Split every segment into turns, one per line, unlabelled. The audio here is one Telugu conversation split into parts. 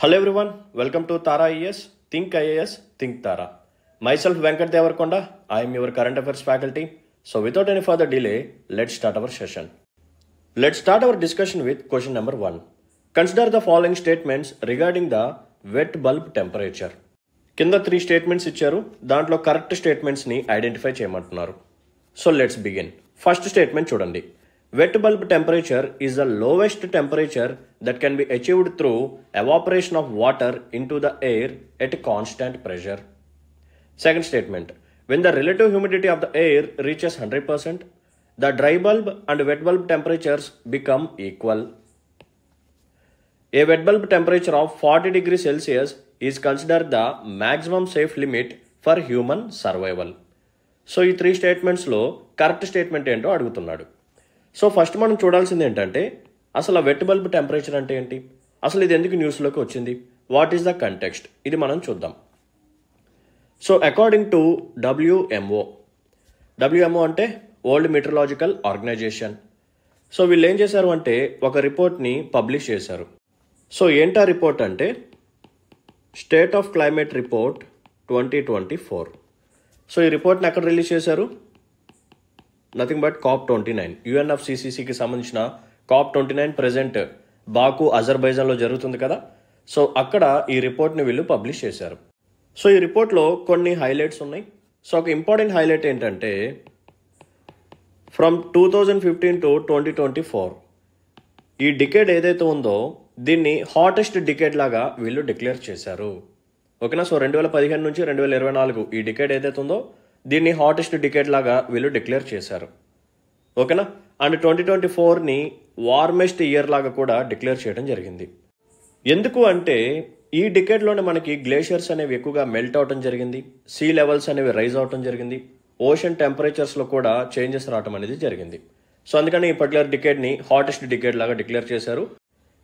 Hello everyone, welcome to Tara IAS, Think IAS, Think Tara. Myself Venkat Devarkonda, I am your current affairs faculty. So without any further delay, let's start our session. Let's start our discussion with question number 1. Consider the following statements regarding the wet bulb temperature. కింద 3 statements ఇచ్చారు, దాంట్లో కరెక్ట్ స్టేట్మెంట్స్ ని ఐడెంటిఫై చేయమంటున్నారు. So let's begin. First statement చూడండి. Wet bulb temperature is the lowest temperature that can be achieved through evaporation of water into the air at constant pressure. Second statement. When the relative humidity of the air reaches 100%, the dry bulb and wet bulb temperatures become equal. A wet bulb temperature of 40 degrees Celsius is considered the maximum safe limit for human survival. So ఈ 3 స్టేట్మెంట్స్లో కరెక్ట్ స్టేట్మెంట్ ఏంటో అడుగుతున్నాడు. సో ఫస్ట్ మనం చూడాల్సింది ఏంటంటే అసలు వెట్ బల్బ్ టెంపరేచర్ అంటే ఏంటి, అసలు ఇది ఎందుకు న్యూస్లోకి వచ్చింది, వాట్ ఈస్ ద కంటెక్స్ట్, ఇది మనం చూద్దాం. సో అకార్డింగ్ టు డబ్ల్యూఎంఓ అంటే వరల్డ్ మెట్రలాజికల్ ఆర్గనైజేషన్. సో వీళ్ళు ఏం చేశారు అంటే ఒక రిపోర్ట్ని పబ్లిష్ చేశారు. సో ఏంటా రిపోర్ట్ అంటే state of climate report 2024. So ఈ రిపోర్ట్ని ఎక్కడ రిలీజ్ చేశారు, నథింగ్ బట్ COP29, UNFCCCకి సంబంధించిన COP29 ప్రెజెంట్ బాకు అజర్బైజాన్లో జరుగుతుంది కదా. సో అక్కడ ఈ రిపోర్ట్ని వీళ్ళు పబ్లిష్ చేశారు. సో ఈ రిపోర్ట్లో కొన్ని హైలైట్స్ ఉన్నాయి. సో ఒక ఇంపార్టెంట్ హైలైట్ ఏంటంటే ఫ్రమ్ 2015 to 2024 ఈ డికేడ్ ఏదైతే ఉందో దీన్ని హాటెస్ట్ డికేడ్ లాగా వీళ్ళు డిక్లేర్ చేశారు. ఓకేనా. సో 2015 నుంచి 2024 ఈ డికేడ్ ఏదైతే ఉందో దీన్ని హాటెస్ట్ డికేడ్ లాగా వీళ్ళు డిక్లేర్ చేశారు. ఓకేనా. అండ్ 2024ని వార్మెస్ట్ ఇయర్ లాగా కూడా డిక్లేర్ చేయడం జరిగింది. ఎందుకు అంటే ఈ డికేడ్లోనే మనకి గ్లేషియర్స్ అనేవి ఎక్కువగా మెల్ట్ అవటం జరిగింది, సీ లెవెల్స్ అనేవి రైజ్ అవటం జరిగింది, ఓషన్ టెంపరేచర్స్లో కూడా చేంజెస్ రావటం అనేది జరిగింది. సో అందుకని ఈ పర్టికులర్ డికేడ్ని హాటెస్ట్ డికేడ్ లాగా డిక్లేర్ చేశారు.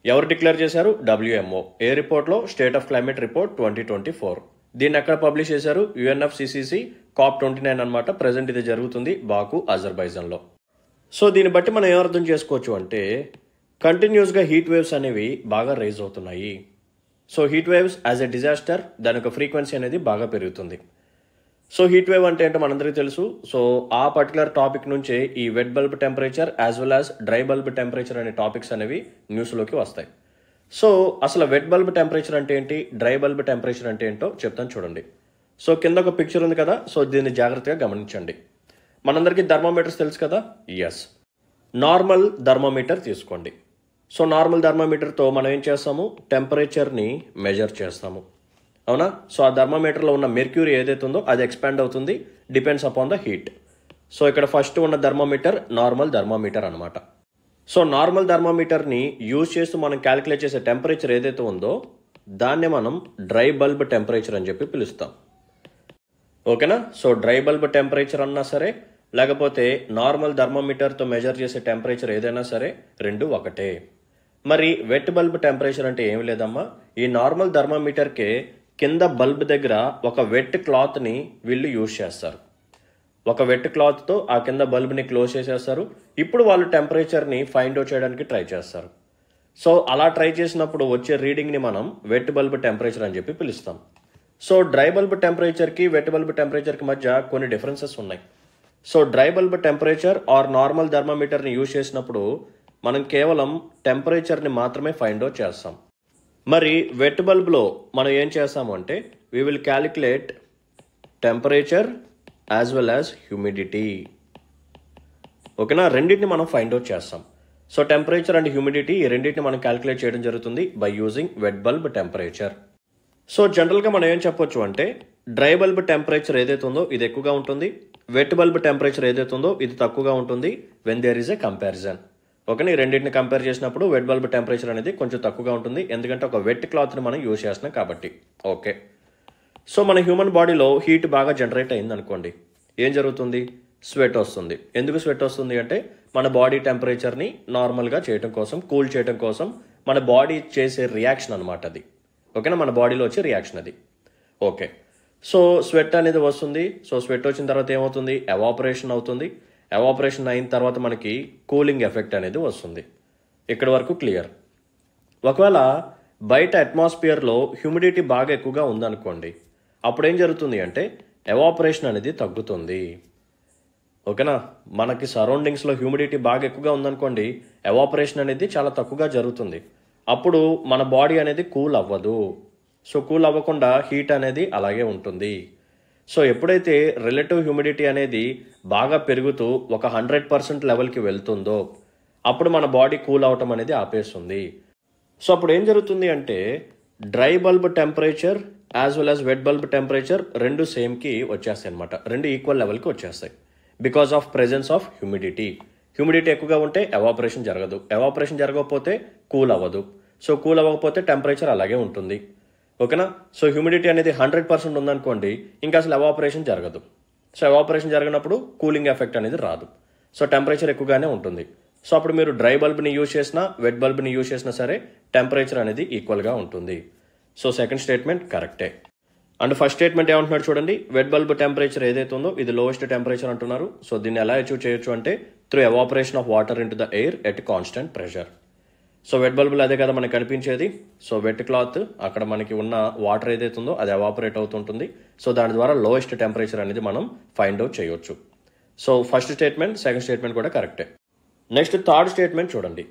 ఎవరు డిక్లేర్ చేశారు, డబ్ల్యూఎంఓ. ఏ రిపోర్ట్లో, స్టేట్ ఆఫ్ క్లైమేట్ రిపోర్ట్ 2024. దీన్ని ఎక్కడ పబ్లిష్ చేశారు, UNFCCC COP29 అనమాట. ప్రజెంట్ ఇది జరుగుతుంది బాకు అజర్బైజాన్లో. సో దీన్ని బట్టి మనం ఏమర్థం చేసుకోవచ్చు అంటే కంటిన్యూస్గా హీట్ వేవ్స్ అనేవి బాగా రైజ్ అవుతున్నాయి. So heat waves as a disaster, దాని యొక్క ఫ్రీక్వెన్సీ అనేది బాగా పెరుగుతుంది. సో హీట్ వేవ్ అంటే ఏంటో మనందరికీ తెలుసు. సో ఆ పర్టికులర్ టాపిక్ నుంచే ఈ wet bulb temperature as well as dry bulb temperature అనే టాపిక్స్ అనేవి న్యూస్లోకి వస్తాయి. సో అసలు వెట్ బల్బ్ టెంపరేచర్ అంటే ఏంటి, డ్రై బల్బ్ టెంపరేచర్ అంటే ఏంటో చెప్తాను చూడండి. సో కింద ఒక పిక్చర్ ఉంది కదా, సో దీన్ని జాగ్రత్తగా గమనించండి. మనందరికీ థర్మోమీటర్స్ తెలుసు కదా. ఎస్, నార్మల్ థర్మోమీటర్ తీసుకోండి. సో నార్మల్ థర్మోమీటర్తో మనం ఏం చేస్తాము, టెంపరేచర్ని మెజర్ చేస్తాము, అవునా. సో ఆ థర్మోమీటర్లో ఉన్న మెర్క్యూరీ ఏదైతే ఉందో అది ఎక్స్పాండ్ అవుతుంది, depends upon the heat. So ఇక్కడ ఫస్ట్ ఉన్న థర్మోమీటర్ నార్మల్ థర్మోమీటర్ అనమాట. సో నార్మల్ థర్మోమీటర్ని యూజ్ చేస్తూ మనం క్యాలిక్యులేట్ చేసే టెంపరేచర్ ఏదైతే ఉందో దాన్ని మనం డ్రై బల్బ్ టెంపరేచర్ అని చెప్పి పిలుస్తాం. ఓకేనా. సో డ్రై బల్బ్ టెంపరేచర్ అన్నా సరే, లేకపోతే నార్మల్ థర్మోమీటర్తో మెజర్ చేసే టెంపరేచర్ ఏదైనా సరే, రెండు ఒకటే. మరి వెట్ బల్బ్ టెంపరేచర్ అంటే ఏమి లేదమ్మా, ఈ నార్మల్ థర్మోమీటర్కే కింద బల్బ్ దగ్గర ఒక వెట్ క్లాత్ని వీళ్ళు యూజ్ చేస్తారు. ఒక వెట్ క్లాత్తో ఆ కింద బల్బ్ని క్లోజ్ చేసేస్తారు. ఇప్పుడు వాళ్ళు టెంపరేచర్ని ఫైండ్ అవుట్ చేయడానికి ట్రై చేస్తారు. సో అలా ట్రై చేసినప్పుడు వచ్చే రీడింగ్ని మనం వెట్ బల్బ్ టెంపరేచర్ అని చెప్పి పిలుస్తాం. సో డ్రై బల్బ్ టెంపరేచర్కి వెట్ బల్బ్ టెంపరేచర్కి మధ్య కొన్ని డిఫరెన్సెస్ ఉన్నాయి. So dry bulb temperature or normal థర్మోమీటర్ని యూజ్ చేసినప్పుడు మనం కేవలం టెంపరేచర్ని మాత్రమే ఫైండ్ అవుట్ చేస్తాం. మరి వెట్ బల్బ్లో మనం ఏం చేస్తాము అంటే we will calculate temperature as well as humidity. ఓకేనా. రెండింటిని మనం ఫైండ్ అవుట్ చేస్తాం. సో టెంపరేచర్ అండ్ హ్యూమిడిటీ ఈ రెండింటిని మనం క్యాలిక్యులేట్ చేయడం జరుగుతుంది by using wet bulb temperature. So జనరల్గా మనం ఏం చెప్పొచ్చు అంటే డ్రై బల్బ్ టెంపరేచర్ ఏదైతే ఉందో ఇది ఎక్కువగా ఉంటుంది, వెట్ బల్బ్ టెంపరేచర్ ఏదైతే ఉందో ఇది తక్కువగా ఉంటుంది when there is a comparison. ఓకేనా. ఈ రెండింటిని కంపేర్ చేసినప్పుడు వెట్ బల్బ్ టెంపరేచర్ అనేది కొంచెం తక్కువగా ఉంటుంది, ఎందుకంటే ఒక వెట్ క్లాత్ని మనం యూజ్ చేస్తున్నాం కాబట్టి. ఓకే. సో మన హ్యూమన్ బాడీలో హీట్ బాగా జనరేట్ అయింది అనుకోండి, ఏం జరుగుతుంది, స్వెట్ వస్తుంది. ఎందుకు స్వెట్ వస్తుంది అంటే మన బాడీ టెంపరేచర్ని నార్మల్గా చేయడం కోసం, కూల్ చేయడం కోసం మన బాడీ చేసే రియాక్షన్ అనమాట అది. ఓకేనా. మన బాడీలో వచ్చే రియాక్షన్ అది. ఓకే. సో స్వెట్ అనేది వస్తుంది. సో స్వెట్ వచ్చిన తర్వాత ఏమవుతుంది, ఎవాపరేషన్ అవుతుంది. ఎవాపరేషన్ అయిన తర్వాత మనకి కూలింగ్ ఎఫెక్ట్ అనేది వస్తుంది. ఇక్కడ వరకు క్లియర్. ఒకవేళ బయట అట్మాస్ఫియర్లో హ్యూమిడిటీ బాగా ఎక్కువగా ఉందనుకోండి, అప్పుడు ఏం జరుగుతుంది అంటే ఎవాపరేషన్ అనేది తగ్గుతుంది. ఓకేనా, మనకి సరౌండింగ్స్లో హ్యూమిడిటీ బాగా ఎక్కువగా ఉందనుకోండి, ఎవాపరేషన్ అనేది చాలా తక్కువగా జరుగుతుంది. అప్పుడు మన బాడీ అనేది కూల్ అవ్వదు. సో కూల్ అవ్వకుండా హీట్ అనేది అలాగే ఉంటుంది. సో ఎప్పుడైతే రిలేటివ్ హ్యూమిడిటీ అనేది బాగా పెరుగుతూ ఒక 100% లెవెల్కి వెళ్తుందో అప్పుడు మన బాడీ కూల్ అవటం అనేది ఆపేస్తుంది. సో అప్పుడు ఏం జరుగుతుంది అంటే dry bulb temperature as well as wet bulb temperature రెండు సేమ్కి వచ్చేస్తాయి అనమాట, రెండు ఈక్వల్ లెవెల్కి వచ్చేస్తాయి. Because of presence of humidity. Humidity ఎక్కువగా ఉంటే ఎవాపరేషన్ జరగదు, ఎవాపరేషన్ జరగకపోతే కూల్ అవ్వదు. సో కూల్ అవ్వకపోతే టెంపరేచర్ అలాగే ఉంటుంది. ఓకేనా, సో హ్యూమిడిటీ అనేది 100% ఉందనుకోండి, ఇంకా అసలు ఎవాపరేషన్ జరగదు. సో ఎవాపరేషన్ జరిగినప్పుడు కూలింగ్ ఎఫెక్ట్ అనేది రాదు. సో టెంపరేచర్ ఎక్కువగానే ఉంటుంది. సో అప్పుడు మీరు డ్రై బల్బ్ని యూజ్ చేసినా వెట్ బల్బ్ని యూజ్ చేసినా సరే టెంపరేచర్ అనేది ఈక్వల్గా ఉంటుంది. సో సెకండ్ స్టేట్మెంట్ కరెక్టే. అండ్ ఫస్ట్ స్టేట్మెంట్ ఏమంటున్నాడు చూడండి, వెట్ బల్బ్ టెంపరేచర్ ఏదైతే ఉందో ఇది లోయెస్ట్ టెంపరేచర్ అంటున్నారు. సో దీన్ని ఎలా అచీవ్ చేయొచ్చు అంటే through evaporation of water into the air at constant pressure. So wet బల్బులు అదే కదా మనకు కనిపించేది. సో వెట్ క్లాత్ అక్కడ మనకి ఉన్న వాటర్ ఏదైతే ఉందో అది ఎవాపరేట్ అవుతుంటుంది. సో దాని ద్వారా లోయెస్ట్ టెంపరేచర్ అనేది మనం ఫైండ్ అవుట్ చేయొచ్చు. So first statement second statement కూడా కరెక్టే. నెక్స్ట్ థర్డ్ స్టేట్మెంట్ చూడండి,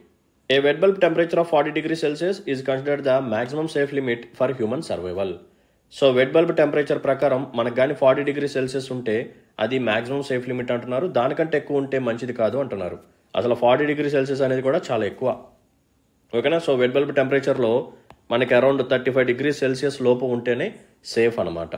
a wet bulb temperature of 40 degrees Celsius is considered the maximum safe limit for human survival. So wet bulb temperature ప్రకారం మనకు కానీ 40 degrees Celsius ఉంటే అది మాక్సిమం సేఫ్ లిమిట్ అంటున్నారు. దానికంటే ఎక్కువ ఉంటే మంచిది కాదు అంటున్నారు. అసలు 40 degrees Celsius అనేది కూడా చాలా ఎక్కువ. ఓకేనా, సో వెట్ బల్బ్ టెంపరేచర్లో మనకి అరౌండ్ 35 degrees Celsius లోపు ఉంటేనే సేఫ్ అనమాట.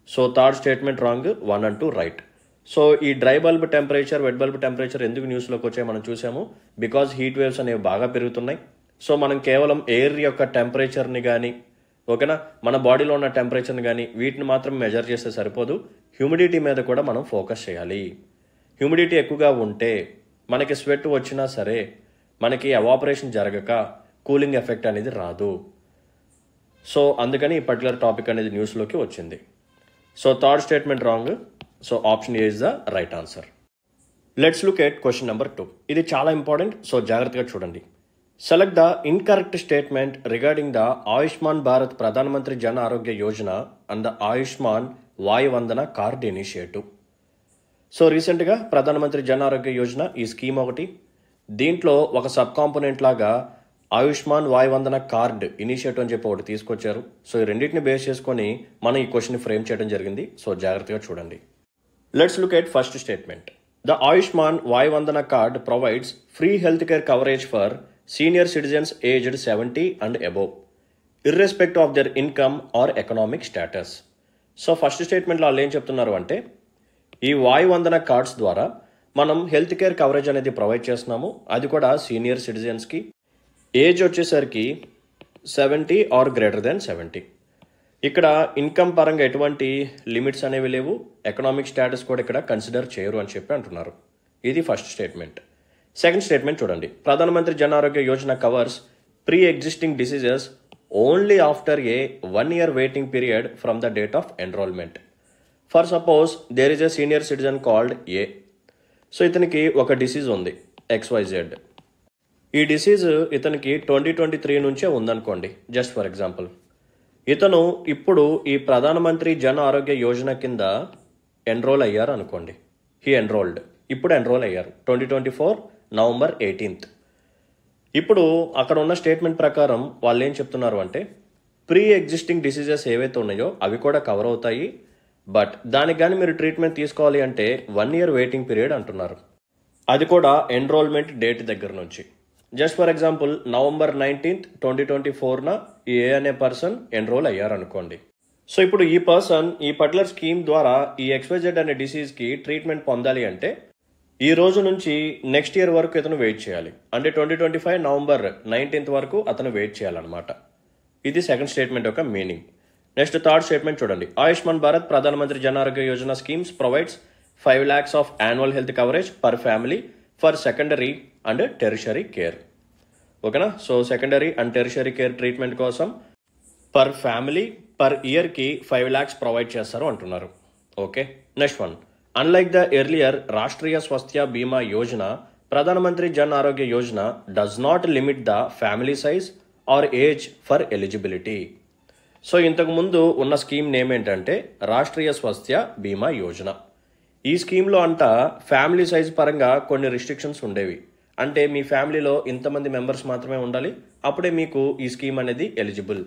So third statement wrong, 1 and 2 right. So ఈ dry bulb temperature wet bulb temperature ఎందుకు న్యూస్లోకి వచ్చాయి మనం చూసాము, బికాజ్ హీట్ వేవ్స్ అనేవి బాగా పెరుగుతున్నాయి. సో మనం కేవలం ఎయిర్ యొక్క టెంపరేచర్ని కానీ ఓకేనా మన బాడీలో ఉన్న టెంపరేచర్ని కానీ వీటిని మాత్రం మెజర్ చేస్తే సరిపోదు, హ్యూమిడిటీ మీద కూడా మనం ఫోకస్ చేయాలి. హ్యూమిడిటీ ఎక్కువగా ఉంటే మనకి స్వెట్ వచ్చినా సరే మనకి ఎవాపరేషన్ జరగక కూలింగ్ ఎఫెక్ట్ అనేది రాదు. సో అందుకని ఈ పర్టికులర్ టాపిక్ అనేది న్యూస్లోకి వచ్చింది. So third statement wrong. So option A is the right answer. Let's look at question number 2. ఇది చాలా ఇంపార్టెంట్, సో జాగ్రత్తగా చూడండి. Select the incorrect statement regarding the Ayushman Bharat Pradhan Mantri Jan Arogya Yojana and the Ayushman Vayu Vandana card initiative. So రీసెంట్గా ప్రధానమంత్రి జన ఆరోగ్య యోజన ఈ స్కీమ్ ఒకటి, దీంట్లో ఒక సబ్ కాంపోనెంట్ లాగా ఆయుష్మాన్ వాయు వందన కార్డ్ ఇనిషియేటివ్ అని చెప్పి ఒకటి తీసుకొచ్చారు. సో ఈ రెండింటిని బేస్ చేసుకొని మనం ఈ క్వశ్చన్ ఫ్రేమ్ చేయడం జరిగింది. సో జాగ్రత్తగా చూడండి. Let's look at first statement. The Ayushman Vayu Vandana card provides free health care coverage for senior citizens aged 70 and above, irrespective of their income or economic status. So first స్టేట్మెంట్లో వాళ్ళు ఏం చెప్తున్నారు అంటే ఈ వాయు వందన కార్డ్స్ ద్వారా మనం హెల్త్ కేర్ కవరేజ్ అనేది ప్రొవైడ్ చేస్తున్నాము, అది కూడా సీనియర్ సిటిజన్స్కి. ఏజ్ వచ్చేసరికి 70 or greater than 70. ఇక్కడ ఇన్కమ్ పరంగా ఎటువంటి లిమిట్స్ అనేవి లేవు, ఎకనామిక్ స్టేటస్ కూడా ఇక్కడ కన్సిడర్ చేయరు అని చెప్పి అంటున్నారు. ఇది ఫస్ట్ స్టేట్మెంట్. సెకండ్ స్టేట్మెంట్ చూడండి, Pradhan Mantri Jan Arogya Yojana covers pre existing diseases only after a 1 year waiting period from the date of enrolment. For suppose there is a senior citizen called A. So ఇతనికి ఒక డిసీజ్ ఉంది XYZ. ఈ డిసీజ్ ఇతనికి 2023 నుంచే ఉందనుకోండి, జస్ట్ ఫర్ ఎగ్జాంపుల్. ఇతను ఇప్పుడు ఈ ప్రధానమంత్రి జన ఆరోగ్య యోజన కింద ఎన్రోల్ అయ్యారు అనుకోండి. హీ ఎన్రోల్డ్, ఇప్పుడు ఎన్రోల్ అయ్యారు 2024 November 18th. ఇప్పుడు అక్కడ ఉన్న స్టేట్మెంట్ ప్రకారం వాళ్ళు ఏం చెప్తున్నారు అంటే ప్రీ ఎగ్జిస్టింగ్ డిసీజెస్ ఏవైతే ఉన్నాయో అవి కూడా కవర్ అవుతాయి, బట్ దానికి కానీ మీరు ట్రీట్మెంట్ తీసుకోవాలి అంటే 1 year వెయిటింగ్ పీరియడ్ అంటున్నారు, అది కూడా ఎన్రోల్మెంట్ డేట్ దగ్గర నుంచి. Just for example November 19th 2024 ఈ ఏ అనే పర్సన్ ఎన్రోల్ అయ్యారు అనుకోండి. సో ఇప్పుడు ఈ పర్సన్ ఈ పర్టికులర్ స్కీమ్ ద్వారా ఈ XYZ అనే డిసీజ్కి ట్రీట్మెంట్ పొందాలి అంటే ఈ రోజు నుంచి నెక్స్ట్ ఇయర్ వరకు ఇతను వెయిట్ చేయాలి, అంటే 2025 November 19th వరకు అతను వెయిట్ చేయాలన్నమాట. ఇది సెకండ్ స్టేట్మెంట్ యొక్క మీనింగ్. నెక్స్ట్ థర్డ్ స్టేట్మెంట్ చూడండి, Ayushman Bharat Pradhan Mantri Jan Arogya Yojana schemes provides 5 lakhs of annual health coverage per family for secondary and tertiary care. ఓకేనా, so secondary and tertiary care treatment కోసం పర్ ఫ్యామిలీ పర్ ఇయర్కి 5 lakhs ప్రొవైడ్ చేస్తారు అంటున్నారు. Okay, next one, unlike the earlier Rashtriya Swasthya Bima Yojana, Pradhan Mantri Jan Arogya Yojana does not limit the family size are age for eligibility. So ఇంతకుముందు ఉన్న స్కీమ్ నేమ్ ఏంటంటే రాష్ట్రీయ స్వాస్థ్య బీమా యోజన. ఈ స్కీమ్లో అంట ఫ్యామిలీ సైజ్ పరంగా కొన్ని రిస్ట్రిక్షన్స్ ఉండేవి. అంటే మీ ఫ్యామిలీలో ఇంతమంది మెంబర్స్ మాత్రమే ఉండాలి, అప్పుడే మీకు ఈ స్కీమ్ అనేది ఎలిజిబుల్.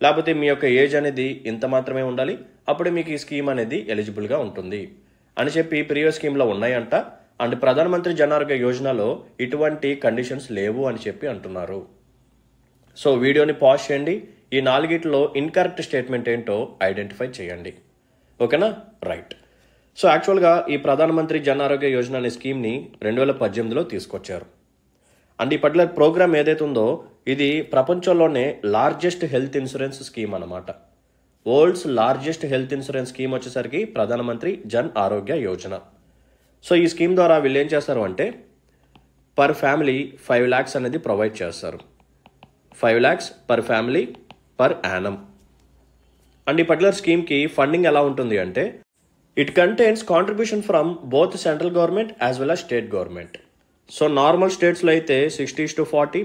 లేకపోతే మీ యొక్క ఏజ్ అనేది ఇంత మాత్రమే ఉండాలి, అప్పుడే మీకు ఈ స్కీమ్ అనేది ఎలిజిబుల్గా ఉంటుంది అని చెప్పి ప్రీవియస్ స్కీమ్లో ఉన్నాయంట. అండ్ ప్రధానమంత్రి జన్ ఆరోగ్య యోజనలో ఇటువంటి కండిషన్స్ లేవు అని చెప్పి అంటున్నారు. సో వీడియోని పాజ్ చేయండి, ఈ 4 ఇన్కరెక్ట్ స్టేట్మెంట్ ఏంటో ఐడెంటిఫై చేయండి. ఓకేనా? రైట్. సో యాక్చువల్గా ఈ ప్రధానమంత్రి జన్ ఆరోగ్య యోజన అనే స్కీమ్ని 2018లో తీసుకొచ్చారు. అండ్ ఈ పర్టికులర్ ప్రోగ్రామ్ ఏదైతే ఉందో ఇది ప్రపంచంలోనే లార్జెస్ట్ హెల్త్ ఇన్సూరెన్స్ స్కీమ్ అన్నమాట. World's largest health insurance scheme వచ్చేసరికి ప్రధానమంత్రి జన్ ఆరోగ్య యోజన. సో ఈ స్కీమ్ ద్వారా వీళ్ళు ఏం చేస్తారు అంటే పర్ ఫ్యామిలీ 5 lakhs అనేది ప్రొవైడ్ చేస్తారు. 5 lakhs per family per annum. And ఈ పర్టికులర్ స్కీమ్కి ఫండింగ్ ఎలా ఉంటుంది అంటే it contains contribution from both central government as well as state government. So normal స్టేట్స్లో అయితే 60:40,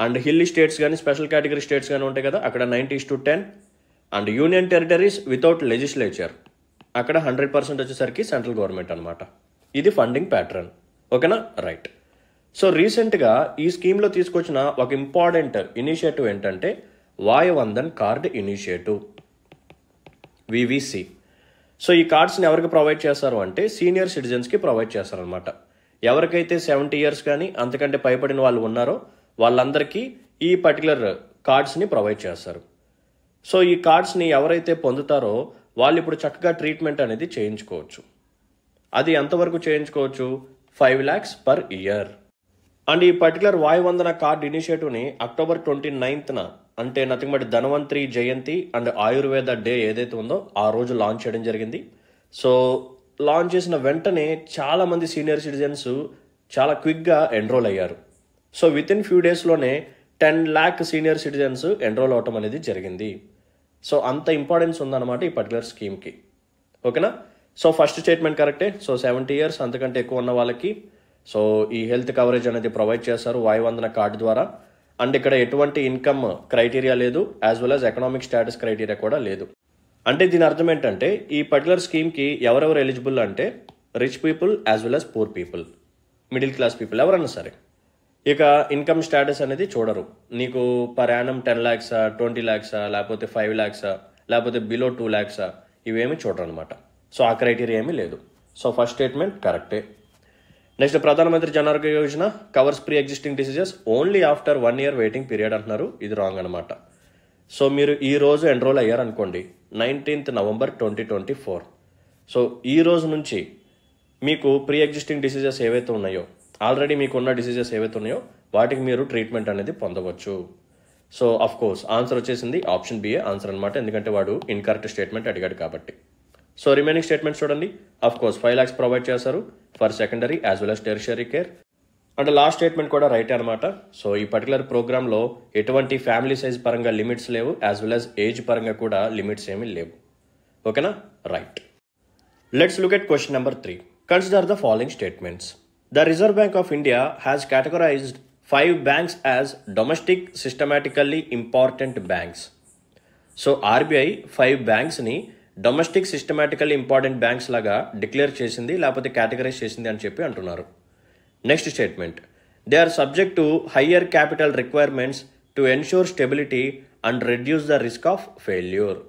అండ్ హిల్లీ స్టేట్స్ కానీ స్పెషల్ కేటగిరీ స్టేట్స్ కానీ ఉంటాయి కదా, అక్కడ 90:10, and union territories without legislature అక్కడ 100% వచ్చేసరికి సెంట్రల్ గవర్నమెంట్ అనమాట. ఇది ఫండింగ్ ప్యాటర్న్. ఓకేనా? రైట్. సో రీసెంట్గా ఈ స్కీమ్లో తీసుకొచ్చిన ఒక ఇంపార్టెంట్ ఇనిషియేటివ్ ఏంటంటే వాయ్ Van Dhan card initiative, VVC. So ఈ కార్డ్స్ని ఎవరికి ప్రొవైడ్ చేస్తారు అంటే సీనియర్ సిటిజన్స్కి ప్రొవైడ్ చేస్తారనమాట. ఎవరికైతే 70 years కానీ అంతకంటే పైపడిన వాళ్ళు ఉన్నారో వాళ్ళందరికీ ఈ పర్టికులర్ కార్డ్స్ని ప్రొవైడ్ చేస్తారు. సో ఈ కార్డ్స్ని ఎవరైతే పొందుతారో వాళ్ళు ఇప్పుడు చక్కగా ట్రీట్మెంట్ అనేది చేయించుకోవచ్చు. అది ఎంతవరకు చేయించుకోవచ్చు? 5 lakhs per year. అండ్ ఈ పర్టికులర్ వాయ్ వందన కార్డ్ ఇనిషియేటివ్ని October 29th అంటే nothing but Dhanvantari Jayanti and Ayurveda day ఏదైతే ఉందో ఆ రోజు లాంచ్ చేయడం జరిగింది. సో లాంచ్ చేసిన వెంటనే చాలామంది సీనియర్ సిటిజన్స్ చాలా క్విక్గా ఎన్రోల్ అయ్యారు. సో విత్ ఇన్ ఫ్యూ డేస్లోనే 10 lakh సీనియర్ సిటిజన్స్ ఎన్రోల్ అవటం అనేది జరిగింది. సో అంత ఇంపార్టెన్స్ ఉందన్నమాట ఈ పర్టికులర్ స్కీమ్కి. ఓకేనా? సో ఫస్ట్ స్టేట్మెంట్ కరెక్టే. సో 70 years అంతకంటే ఎక్కువ ఉన్న వాళ్ళకి సో ఈ హెల్త్ కవరేజ్ అనేది ప్రొవైడ్ చేస్తారు వాయ్ వందన కార్డు ద్వారా. అండ్ ఇక్కడ ఎటువంటి ఇన్కమ్ క్రైటీరియా లేదు, as well as economic status criteria కూడా లేదు. అంటే దీని అర్థం ఏంటంటే ఈ పర్టికులర్ స్కీమ్కి ఎవరెవరు ఎలిజిబుల్ అంటే rich people as well as poor people, middle class people ఎవరన్నా సరే. ఇక ఇన్కమ్ స్టేటస్ అనేది చూడరు. నీకు పర్ యానం 10 lakhs, 20 lakhs, లేకపోతే 5 lakhs, లేకపోతే బిలో 2 lakhs, ఇవేమి చూడరు అనమాట. సో ఆ క్రైటీరియా ఏమీ లేదు. సో ఫస్ట్ స్టేట్మెంట్ కరెక్టే. నెక్స్ట్ ప్రధానమంత్రి Jan Arogya Yojana covers pre existing diseases only after 1 year waiting period అంటున్నారు. ఇది రాంగ్ అనమాట. సో మీరు ఈ రోజు ఎన్రోల్ అయ్యారు అనుకోండి 19th November 2024. సో ఈ రోజు నుంచి మీకు ప్రీ ఎగ్జిస్టింగ్ డిసీజెస్ ఏవైతే ఉన్నాయో, ఆల్రెడీ మీకు ఉన్న డిసీజెస్ ఏవైతే ఉన్నాయో వాటికి మీరు ట్రీట్మెంట్ అనేది పొందవచ్చు. సో అఫ్ కోర్స్ ఆన్సర్ వచ్చేసింది ఆప్షన్ బిఏ ఆన్సర్ అనమాట, ఎందుకంటే వాడు ఇన్కరెక్ట్ స్టేట్మెంట్ అడిగాడు కాబట్టి. సో రిమైనింగ్ స్టేట్మెంట్స్ చూడండి. అఫ్ కోర్స్ 5 lakhs ప్రొవైడ్ చేస్తారు for secondary as well as tertiary care. And last statement కూడా రైట్ అనమాట. సో ఈ పర్టికులర్ ప్రోగ్రామ్లో ఎటువంటి ఫ్యామిలీ సైజ్ పరంగా లిమిట్స్ లేవు, యాజ్ వెల్ యాజ్ ఏజ్ పరంగా కూడా లిమిట్స్ ఏమీ లేవు. ఓకేనా? Right. Let's look at question number 3. Consider the following statements. The Reserve Bank of India has categorized 5 banks as domestic systematically important banks. So RBI 5 banks-ని డొమెస్టిక్ సిస్టమాటికల్లీ ఇంపార్టెంట్ బ్యాంక్స్ లాగా డిక్లేర్ చేసింది, లేకపోతే కేటగరైజ్ చేసింది అని చెప్పి అంటున్నారు. Next statement. They are subject to higher capital requirements to ensure stability and reduce the risk of failure.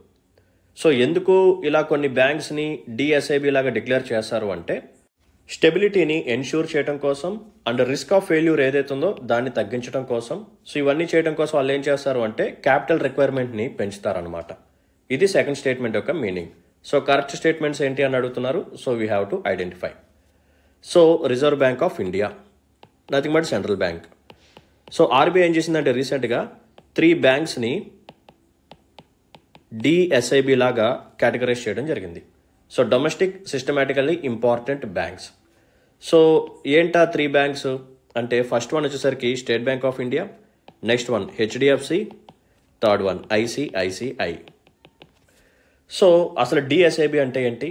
So ఎందుకు ఇలా కొన్ని బ్యాంక్స్ని డిఎస్ఐబి లాగా డిక్లేర్ చేస్తారు అంటే స్టెబిలిటీని ఎన్ష్యూర్ చేయడం కోసం అండ్ రిస్క్ ఆఫ్ ఫెయిల్యూర్ ఏదైతే ఉందో దాన్ని తగ్గించడం కోసం. సో ఇవన్నీ చేయడం కోసం వాళ్ళు ఏం చేస్తారు అంటే క్యాపిటల్ రిక్వైర్మెంట్ని పెంచుతారనమాట. ఇది సెకండ్ స్టేట్మెంట్ యొక్క మీనింగ్. సో కరెక్ట్ స్టేట్మెంట్స్ ఏంటి అని అడుగుతున్నారు. So we have to identify. So reserve Bank of India nothing but central bank. So RBI ఏం చేసిందంటే రీసెంట్గా 3 బ్యాంక్స్ని డిఎస్ఐబి లాగా కేటగరైజ్ చేయడం జరిగింది. So domestic systematically important banks. So ఏంటా 3 బ్యాంక్స్ అంటే ఫస్ట్ వన్ వచ్చేసరికి State Bank of India, next one HDFC, third one ICICI. So అసలు డిఎస్ఐబి అంటే ఏంటి,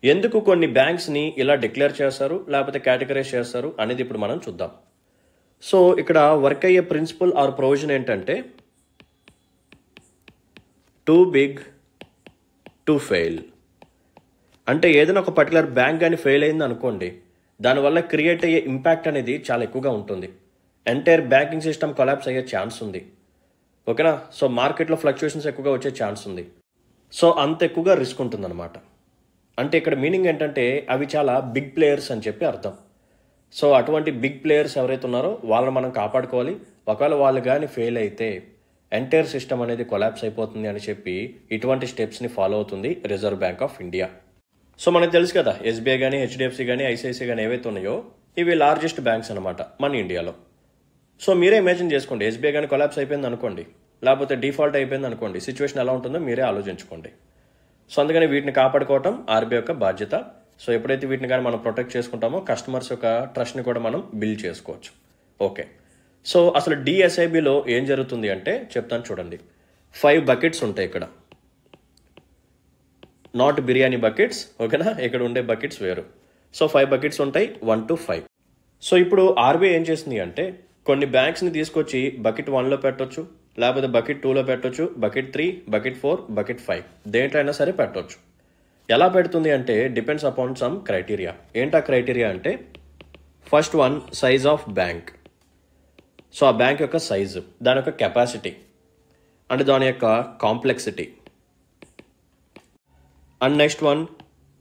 ఎందుకు కొన్ని బ్యాంక్స్ని ఇలా డిక్లేర్ చేస్తారు లేకపోతే కేటగరైజ్ చేస్తారు అనేది ఇప్పుడు మనం చూద్దాం. సో ఇక్కడ వర్క్ అయ్యే ప్రిన్సిపల్ ఆర్ ప్రొవిజన్ ఏంటంటే టూ బిగ్ టు ఫెయిల్. అంటే ఏదైనా ఒక పర్టికులర్ బ్యాంక్ కానీ ఫెయిల్ అయింది అనుకోండి, దానివల్ల క్రియేట్ అయ్యే ఇంపాక్ట్ అనేది చాలా ఎక్కువగా ఉంటుంది. ఎంటైర్ బ్యాంకింగ్ సిస్టమ్ కొలాప్స్ అయ్యే ఛాన్స్ ఉంది. ఓకేనా. సో మార్కెట్లో ఫ్లక్చుయేషన్స్ ఎక్కువగా వచ్చే ఛాన్స్ ఉంది. సో అంత ఎక్కువగా రిస్క్ ఉంటుందన్నమాట. అంటే ఇక్కడ మీనింగ్ ఏంటంటే అవి చాలా బిగ్ ప్లేయర్స్ అని చెప్పి అర్థం. సో అటువంటి బిగ్ ప్లేయర్స్ ఎవరైతే ఉన్నారో వాళ్ళని మనం కాపాడుకోవాలి. ఒకవేళ వాళ్ళు కానీ ఫెయిల్ అయితే ఎంటైర్ సిస్టమ్ అనేది కొలాప్స్ అయిపోతుంది అని చెప్పి ఇటువంటి స్టెప్స్ని ఫాలో అవుతుంది reserve Bank of India. So మనకు తెలుసు కదా, ఎస్బీఐ కానీ, హెచ్డిఎఫ్సి కానీ, ఐసిఐసిఐ కానీ ఏవైతే ఉన్నాయో ఇవి లార్జెస్ట్ బ్యాంక్స్ అనమాట మన ఇండియాలో. సో మీరే ఇమాజిన్ చేసుకోండి, ఎస్బీఐ కానీ కొలాప్స్ అయిపోయింది అనుకోండి, లేకపోతే డిఫాల్ట్ అయిపోయింది అనుకోండి, సిచ్యువేషన్ ఎలా ఉంటుందో మీరే ఆలోచించుకోండి. సో అందుకని వీటిని కాపాడుకోవటం ఆర్బీఐ యొక్క బాధ్యత. సో ఎప్పుడైతే వీటిని కానీ మనం ప్రొటెక్ట్ చేసుకుంటామో కస్టమర్స్ యొక్క ట్రస్ట్ని కూడా మనం బిల్డ్ చేసుకోవచ్చు. ఓకే. సో అసలు డిఎస్ఐబిలో ఏం జరుగుతుంది అంటే చెప్తాను చూడండి. 5 బకెట్స్ ఉంటాయి ఇక్కడ, నాట్ బిర్యానీ బకెట్స్. ఓకేనా, ఇక్కడ ఉండే బకెట్స్ వేరు. సో 5 బకెట్స్ ఉంటాయి, 1 to 5. సో ఇప్పుడు ఆర్బీఐ ఏం చేస్తుంది అంటే కొన్ని బ్యాంక్స్ని తీసుకొచ్చి బకెట్ 1లో పెట్టొచ్చు, లేకపోతే బకెట్ 2లో పెట్టొచ్చు, బకెట్ 3, బకెట్ 4, బకెట్ 5 దేంట్లో అయినా సరే పెట్టొచ్చు. ఎలా పెడుతుంది అంటే డిపెండ్స్ అపాన్ సమ్ క్రైటీరియా. ఏంటా క్రైటీరియా అంటే first one, size of bank. So ఆ బ్యాంక్ యొక్క సైజు, దాని యొక్క కెపాసిటీ అండ్ దాని యొక్క complexity. And next one,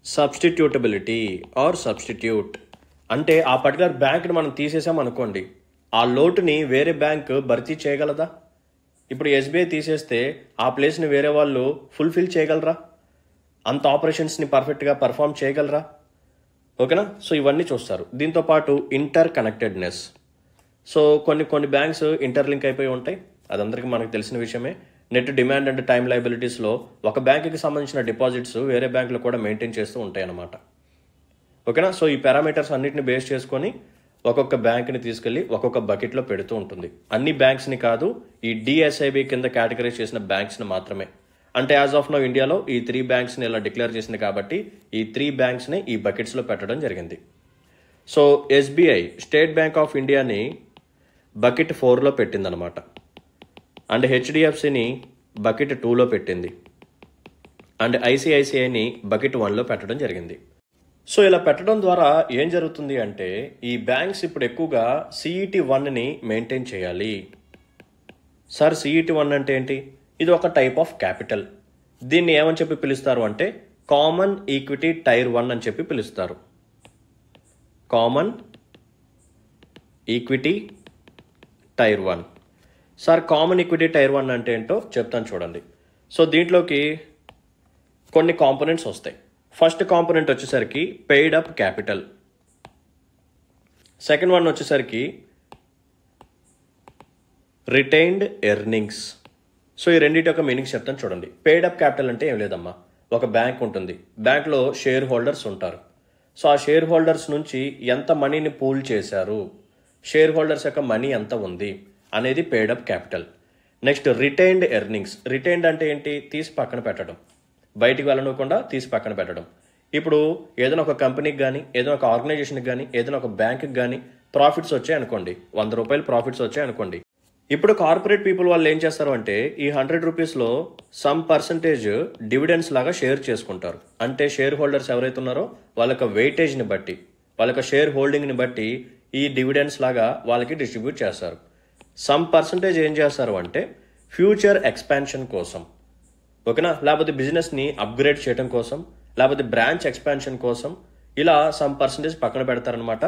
substitutability or substitute. అంటే ఆ పర్టికులర్ బ్యాంక్ని మనం తీసేసాం అనుకోండి, ఆ లోటుని వేరే బ్యాంక్ భర్తీ చేయగలదా? ఇప్పుడు ఎస్బీఐ తీసేస్తే ఆ ప్లేస్ని వేరే వాళ్ళు ఫుల్ఫిల్ చేయగలరా? అంత ఆపరేషన్స్ని పర్ఫెక్ట్గా పర్ఫామ్ చేయగలరా? ఓకేనా. సో ఇవన్నీ చూస్తారు. దీంతో పాటు ఇంటర్ కనెక్టెడ్నెస్. సో కొన్ని బ్యాంక్స్ ఇంటర్లింక్ అయిపోయి ఉంటాయి, అదందరికీ మనకు తెలిసిన విషయమే. నెట్ డిమాండ్ అండ్ టైం లయబిలిటీస్లో ఒక బ్యాంకుకి సంబంధించిన డిపాజిట్స్ వేరే బ్యాంకులు కూడా మెయింటైన్ చేస్తూ ఉంటాయి అన్నమాట. ఓకేనా. సో ఈ పారామీటర్స్ అన్నిటిని బేస్ చేసుకొని ఒక్కొక్క బ్యాంక్ని తీసుకెళ్లి ఒక్కొక్క బకెట్లో పెడుతూ ఉంటుంది. అన్ని బ్యాంక్స్ని కాదు, ఈ డిఎస్ఐబి కింద కేటగరైజ్ చేసిన బ్యాంక్స్ని మాత్రమే. అంటే యాజ్ ఆఫ్ నౌ ఇండియాలో ఈ 3 బ్యాంక్స్ని ఇలా డిక్లేర్ చేసింది కాబట్టి ఈ 3 బ్యాంక్స్ని ఈ బకెట్స్లో పెట్టడం జరిగింది. So SBI, state Bank of ఇండియాని బకెట్ 4లో పెట్టిందనమాట. అండ్ హెచ్డిఎఫ్సిని బకెట్ 2లో పెట్టింది. అండ్ ఐసిఐసిఐని బకెట్ 1లో పెట్టడం జరిగింది. సో ఇలా పెట్టడం ద్వారా ఏం జరుగుతుంది అంటే ఈ బ్యాంక్స్ ఇప్పుడు ఎక్కువగా CET1ని మెయింటైన్ చేయాలి. సార్ CET1 అంటే ఏంటి? ఇది ఒక టైప్ ఆఫ్ క్యాపిటల్. దీన్ని ఏమని చెప్పి పిలుస్తారు అంటే కామన్ ఈక్విటీ టైర్ 1 అని చెప్పి పిలుస్తారు. Common equity tier 1. Sir common equity tier 1 అంటే ఏంటో చెప్తాను చూడండి. సో దీంట్లోకి కొన్ని కాంపోనెంట్స్ వస్తాయి. ఫస్ట్ కాంపోనెంట్ వచ్చేసరికి paid up capital. Second one వచ్చేసరికి రిటైన్డ్ ఎర్నింగ్స్. సో ఈ రెండింటి యొక్క మీనింగ్స్ చెప్తాను చూడండి. పెయిడ్ అప్ క్యాపిటల్ అంటే ఏం లేదమ్మా, ఒక బ్యాంక్ ఉంటుంది, బ్యాంక్లో షేర్ హోల్డర్స్ ఉంటారు. సో ఆ షేర్ హోల్డర్స్ నుంచి ఎంత మనీని పూల్ చేశారు, షేర్ హోల్డర్స్ యొక్క మనీ ఎంత ఉంది అనేది paid up capital. Next retained earnings. Retained అంటే ఏంటి? తీసి పక్కన పెట్టడం, బయటికి వెళ్ళనివ్వకుండా తీసి పక్కన పెట్టడం. ఇప్పుడు ఏదైనా ఒక కంపెనీకి కానీ, ఏదైనా ఒక ఆర్గనైజేషన్కి కానీ, ఏదైనా ఒక బ్యాంకుకి కానీ ప్రాఫిట్స్ వచ్చాయి అనుకోండి, 100 రూపాయలు ప్రాఫిట్స్ వచ్చాయి అనుకోండి. ఇప్పుడు కార్పొరేట్ పీపుల్ వాళ్ళు ఏం చేస్తారు అంటే ఈ 100 రూపీస్లో సమ్ పర్సంటేజ్ డివిడెండ్స్ లాగా షేర్ చేసుకుంటారు. అంటే షేర్ హోల్డర్స్ ఎవరైతే ఉన్నారో వాళ్ళ యొక్క వెయిటేజ్ని బట్టి, వాళ్ళ యొక్క షేర్ హోల్డింగ్ని బట్టి ఈ డివిడెండ్స్ లాగా వాళ్ళకి డిస్ట్రిబ్యూట్ చేస్తారు. సమ్ పర్సంటేజ్ ఏం చేస్తారు అంటే ఫ్యూచర్ ఎక్స్పాన్షన్ కోసం, ఓకేనా, లేకపోతే బిజినెస్ని అప్గ్రేడ్ చేయడం కోసం, లేకపోతే బ్రాంచ్ ఎక్స్పాన్షన్ కోసం ఇలా సమ్ పర్సంటేజ్ పక్కన పెడతారనమాట.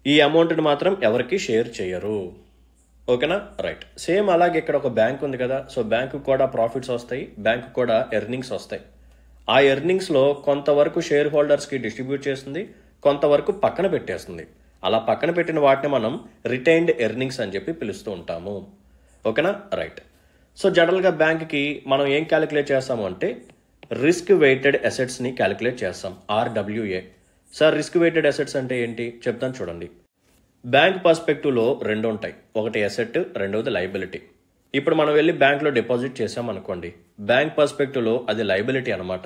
ఈ అమౌంట్ని మాత్రం ఎవరికి షేర్ చేయరు. ఓకేనా, రైట్. సేమ్ అలాగే ఇక్కడ ఒక బ్యాంక్ ఉంది కదా, సో బ్యాంకు కూడా ప్రాఫిట్స్ వస్తాయి, బ్యాంకు కూడా ఎర్నింగ్స్ వస్తాయి. ఆ ఎర్నింగ్స్లో కొంతవరకు షేర్ హోల్డర్స్కి డిస్ట్రిబ్యూట్ చేస్తుంది, కొంతవరకు పక్కన పెట్టేస్తుంది. అలా పక్కన పెట్టిన వాటిని మనం రిటైన్డ్ ఎర్నింగ్స్ అని చెప్పి పిలుస్తూ ఉంటాము. ఓకేనా, రైట్. సో జనరల్గా బ్యాంక్కి మనం ఏం క్యాలిక్యులేట్ చేస్తాము అంటే రిస్క్ వెయిటెడ్ అసెట్స్ని క్యాలిక్యులేట్ చేస్తాం, RWA. Sir risk weighted assets అంటే ఏంటి చెప్తాను చూడండి. బ్యాంక్ పర్స్పెక్టివ్లో 2 ఉంటాయి, ఒకటి అసెట్, రెండవది లయబిలిటీ. ఇప్పుడు మనం వెళ్ళి బ్యాంక్లో డిపాజిట్ చేసాం అనుకోండి, బ్యాంక్ పర్స్పెక్టివ్లో అది లయబిలిటీ అనమాట.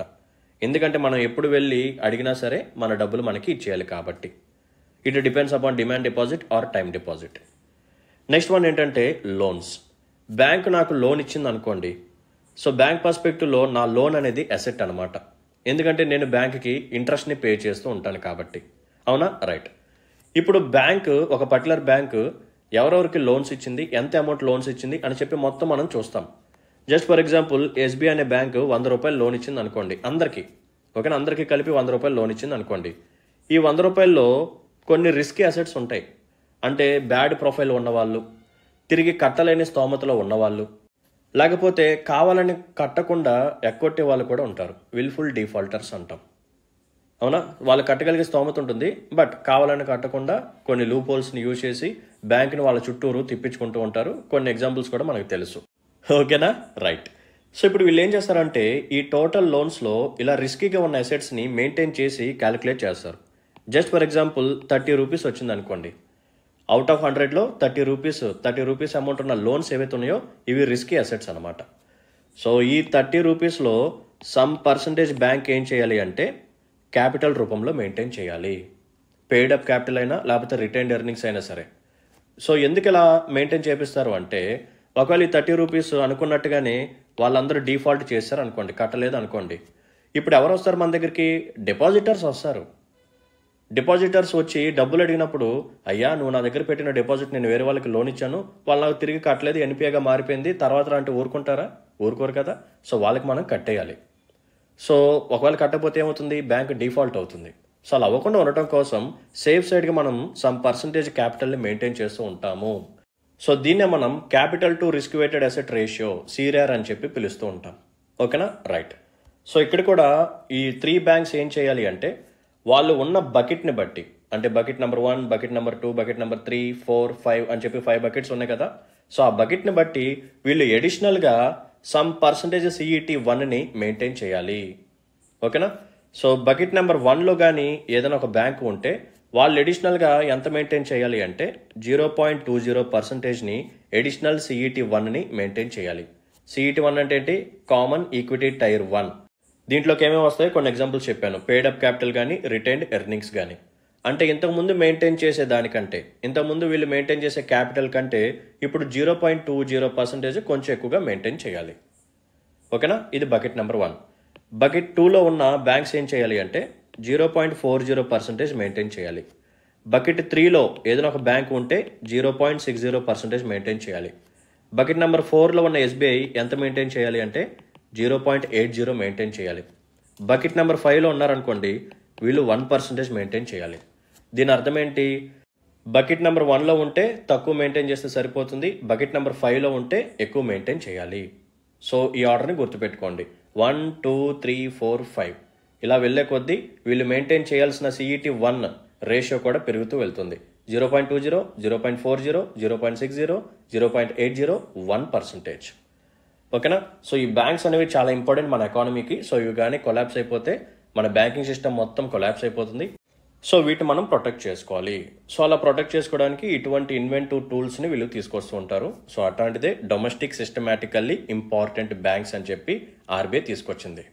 ఎందుకంటే మనం ఎప్పుడు వెళ్ళి అడిగినా సరే మన డబ్బులు మనకి ఇచ్చేయాలి కాబట్టి. It depends upon demand deposit are time deposit. Next one ఏంటంటే లోన్స్. బ్యాంక్ నాకు లోన్ ఇచ్చింది అనుకోండి. సో బ్యాంక్ పర్స్పెక్టివ్లో నా లోన్ అనేది అసెట్ అనమాట. ఎందుకంటే నేను బ్యాంక్కి ఇంట్రెస్ట్ని పే చేస్తూ ఉంటాను కాబట్టి. అవునా? రైట్. ఇప్పుడు బ్యాంకు, ఒక పర్టికులర్ బ్యాంకు ఎవరెవరికి లోన్స్ ఇచ్చింది, ఎంత అమౌంట్ లోన్స్ ఇచ్చింది అని చెప్పి మొత్తం మనం చూస్తాం. జస్ట్ ఫర్ ఎగ్జాంపుల్ ఎస్బీఐ అనే బ్యాంకు 100 రూపాయలు లోన్ ఇచ్చింది అనుకోండి అందరికీ. ఓకేనా? అందరికీ కలిపి 100 రూపాయలు లోన్ ఇచ్చింది అనుకోండి. ఈ 100 రూపాయల్లో కొన్ని రిస్కీ అసెట్స్ ఉంటాయి. అంటే బ్యాడ్ ప్రొఫైల్ ఉన్నవాళ్ళు, తిరిగి కట్టలేని స్తోమతలో ఉన్నవాళ్ళు, లేకపోతే కావాలని కట్టకుండా ఎక్కొట్టే వాళ్ళు కూడా ఉంటారు. విల్ఫుల్ డిఫాల్టర్స్ అంటాం. అవునా? వాళ్ళు కట్టగలిగే స్తోమత ఉంటుంది, బట్ కావాలని కట్టకుండా కొన్ని లూప్ హోల్స్ని యూజ్ చేసి బ్యాంకుని వాళ్ళ చుట్టూరు తిప్పించుకుంటూ ఉంటారు. కొన్ని ఎగ్జాంపుల్స్ కూడా మనకు తెలుసు. ఓకేనా? రైట్. సో ఇప్పుడు వీళ్ళు ఏం చేస్తారంటే ఈ టోటల్ లోన్స్లో ఇలా రిస్కీగా ఉన్న అసెట్స్ని మెయింటైన్ చేసి క్యాలిక్యులేట్ చేస్తారు. జస్ట్ ఫర్ ఎగ్జాంపుల్ 30 రూపీస్ వచ్చింది అనుకోండి. అవుట్ ఆఫ్ 100లో 30 రూపీస్ అమౌంట్ ఉన్న లోన్స్ ఏవైతే ఉన్నాయో ఇవి రిస్కీ అసెట్స్ అనమాట. సో ఈ 30 రూపీస్లో సమ్ పర్సంటేజ్ బ్యాంక్ ఏం చేయాలి అంటే క్యాపిటల్ రూపంలో మెయింటైన్ చేయాలి. పెయిడ్ అప్ క్యాపిటల్ అయినా లేకపోతే రిటైన్డ్ ఎర్నింగ్స్ అయినా సరే. సో ఎందుకు ఇలా మెయింటైన్ చేపిస్తారు అంటే ఒకవేళ ఈ 30 రూపీస్ అనుకున్నట్టుగానే వాళ్ళందరూ డిఫాల్ట్ చేస్తారు అనుకోండి, కట్టలేదు అనుకోండి. ఇప్పుడు ఎవరు వస్తారు మన దగ్గరికి? డిపాజిటర్స్ వస్తారు. డిపాజిటర్స్ వచ్చి డబ్బులు అడిగినప్పుడు, అయ్యా నువ్వు నా దగ్గర పెట్టిన డిపాజిట్ నేను వేరే వాళ్ళకి లోన్ ఇచ్చాను, వాళ్ళు నాకు తిరిగి కట్టలేదు, ఎన్పిఏగా మారిపోయింది, తర్వాత అంటే ఊరుకుంటారా? ఊరుకోరు కదా. సో వాళ్ళకి మనం కట్టేయాలి. సో ఒకవేళ కట్టకపోతే ఏమవుతుంది? బ్యాంక్ డిఫాల్ట్ అవుతుంది. సో అలా అవ్వకుండా ఉండటం కోసం సేఫ్ సైడ్గా మనం సమ్ పర్సంటేజ్ క్యాపిటల్ని మెయింటైన్ చేస్తూ ఉంటాము. సో దీన్నే మనం capital to risk weighted asset ratio, CRR అని చెప్పి పిలుస్తూ ఉంటాం. ఓకేనా? రైట్. సో ఇక్కడ కూడా ఈ 3 బ్యాంక్స్ ఏం చేయాలి అంటే వాళ్ళు ఉన్న బకెట్ని బట్టి, అంటే bucket number 1, bucket number 2, bucket number 3, 4, 5 అని చెప్పి 5 బకెట్స్ ఉన్నాయి కదా. సో ఆ బకెట్ని బట్టి వీళ్ళు ఎడిషనల్గా సమ్ పర్సంటేజ్ CET1ని మెయింటైన్ చేయాలి. ఓకేనా? సో బకెట్ నెంబర్ 1లో కానీ ఏదైనా ఒక బ్యాంకు ఉంటే వాళ్ళు ఎడిషనల్గా ఎంత మెయింటైన్ చేయాలి అంటే 0.20%ని ఎడిషనల్ CET1ని మెయింటైన్ చేయాలి. CET1 అంటే ఏంటి? Common equity tier 1. దీంట్లోకి ఏమేమి వస్తాయో కొన్ని ఎగ్జాంపుల్స్ చెప్పాను. పెయిడ్ అప్ క్యాపిటల్ కానీ, రిటైన్డ్ ఎర్నింగ్స్ కానీ. అంటే ఇంతకుముందు మెయింటైన్ చేసే దానికంటే, ఇంతకుముందు వీళ్ళు మెయింటైన్ చేసే క్యాపిటల్ కంటే ఇప్పుడు 0.20% కొంచెం ఎక్కువగా మెయింటైన్ చేయాలి. ఓకేనా? ఇది బకెట్ నెంబర్ 1. బకెట్ 2లో ఉన్న బ్యాంక్స్ ఏం చేయాలి అంటే 0.40% మెయింటైన్ చేయాలి. బకెట్ 3లో ఏదైనా ఒక బ్యాంక్ ఉంటే 0.60% మెయింటైన్ చేయాలి. బకెట్ నెంబర్ 4లో ఉన్న SBI ఎంత మెయింటైన్ చేయాలి అంటే 0.80 మెయింటైన్ చేయాలి. బకెట్ నెంబర్ 5లో ఉన్నారనుకోండి, వీళ్ళు 1% మెయింటైన్ చేయాలి. దీని అర్థం ఏంటి? బకెట్ నెంబర్ 1లో ఉంటే తక్కువ మెయింటైన్ చేస్తే సరిపోతుంది, బకెట్ నెంబర్ 5లో ఉంటే ఎక్కువ మెయింటైన్ చేయాలి. సో ఈ ఆర్డర్ని గుర్తుపెట్టుకోండి. 1, 2, 3, 4, 5 ఇలా వెళ్లే కొద్దీ వీళ్ళు మెయింటైన్ చేయాల్సిన CET1 రేషియో కూడా పెరుగుతూ వెళ్తుంది. 0.20, 0.40, 0.60, 0.80, 1%. ఓకేనా? సో ఈ బ్యాంక్స్ అనేవి చాలా ఇంపార్టెంట్ మన ఎకానమీకి. సో ఇవి కానీ కొలాప్స్ అయిపోతే మన బ్యాంకింగ్ సిస్టమ్ మొత్తం కొలాప్స్ అయిపోతుంది. సో వీటిని మనం ప్రొటెక్ట్ చేసుకోవాలి. సో అలా ప్రొటెక్ట్ చేసుకోవడానికి ఇటువంటి ఇన్వెంటివ్ టూల్స్ని వీళ్ళు తీసుకొస్తూ ఉంటారు. So అట్లాంటిదే domestic systematically important banks అని చెప్పి RBI తీసుకొచ్చింది.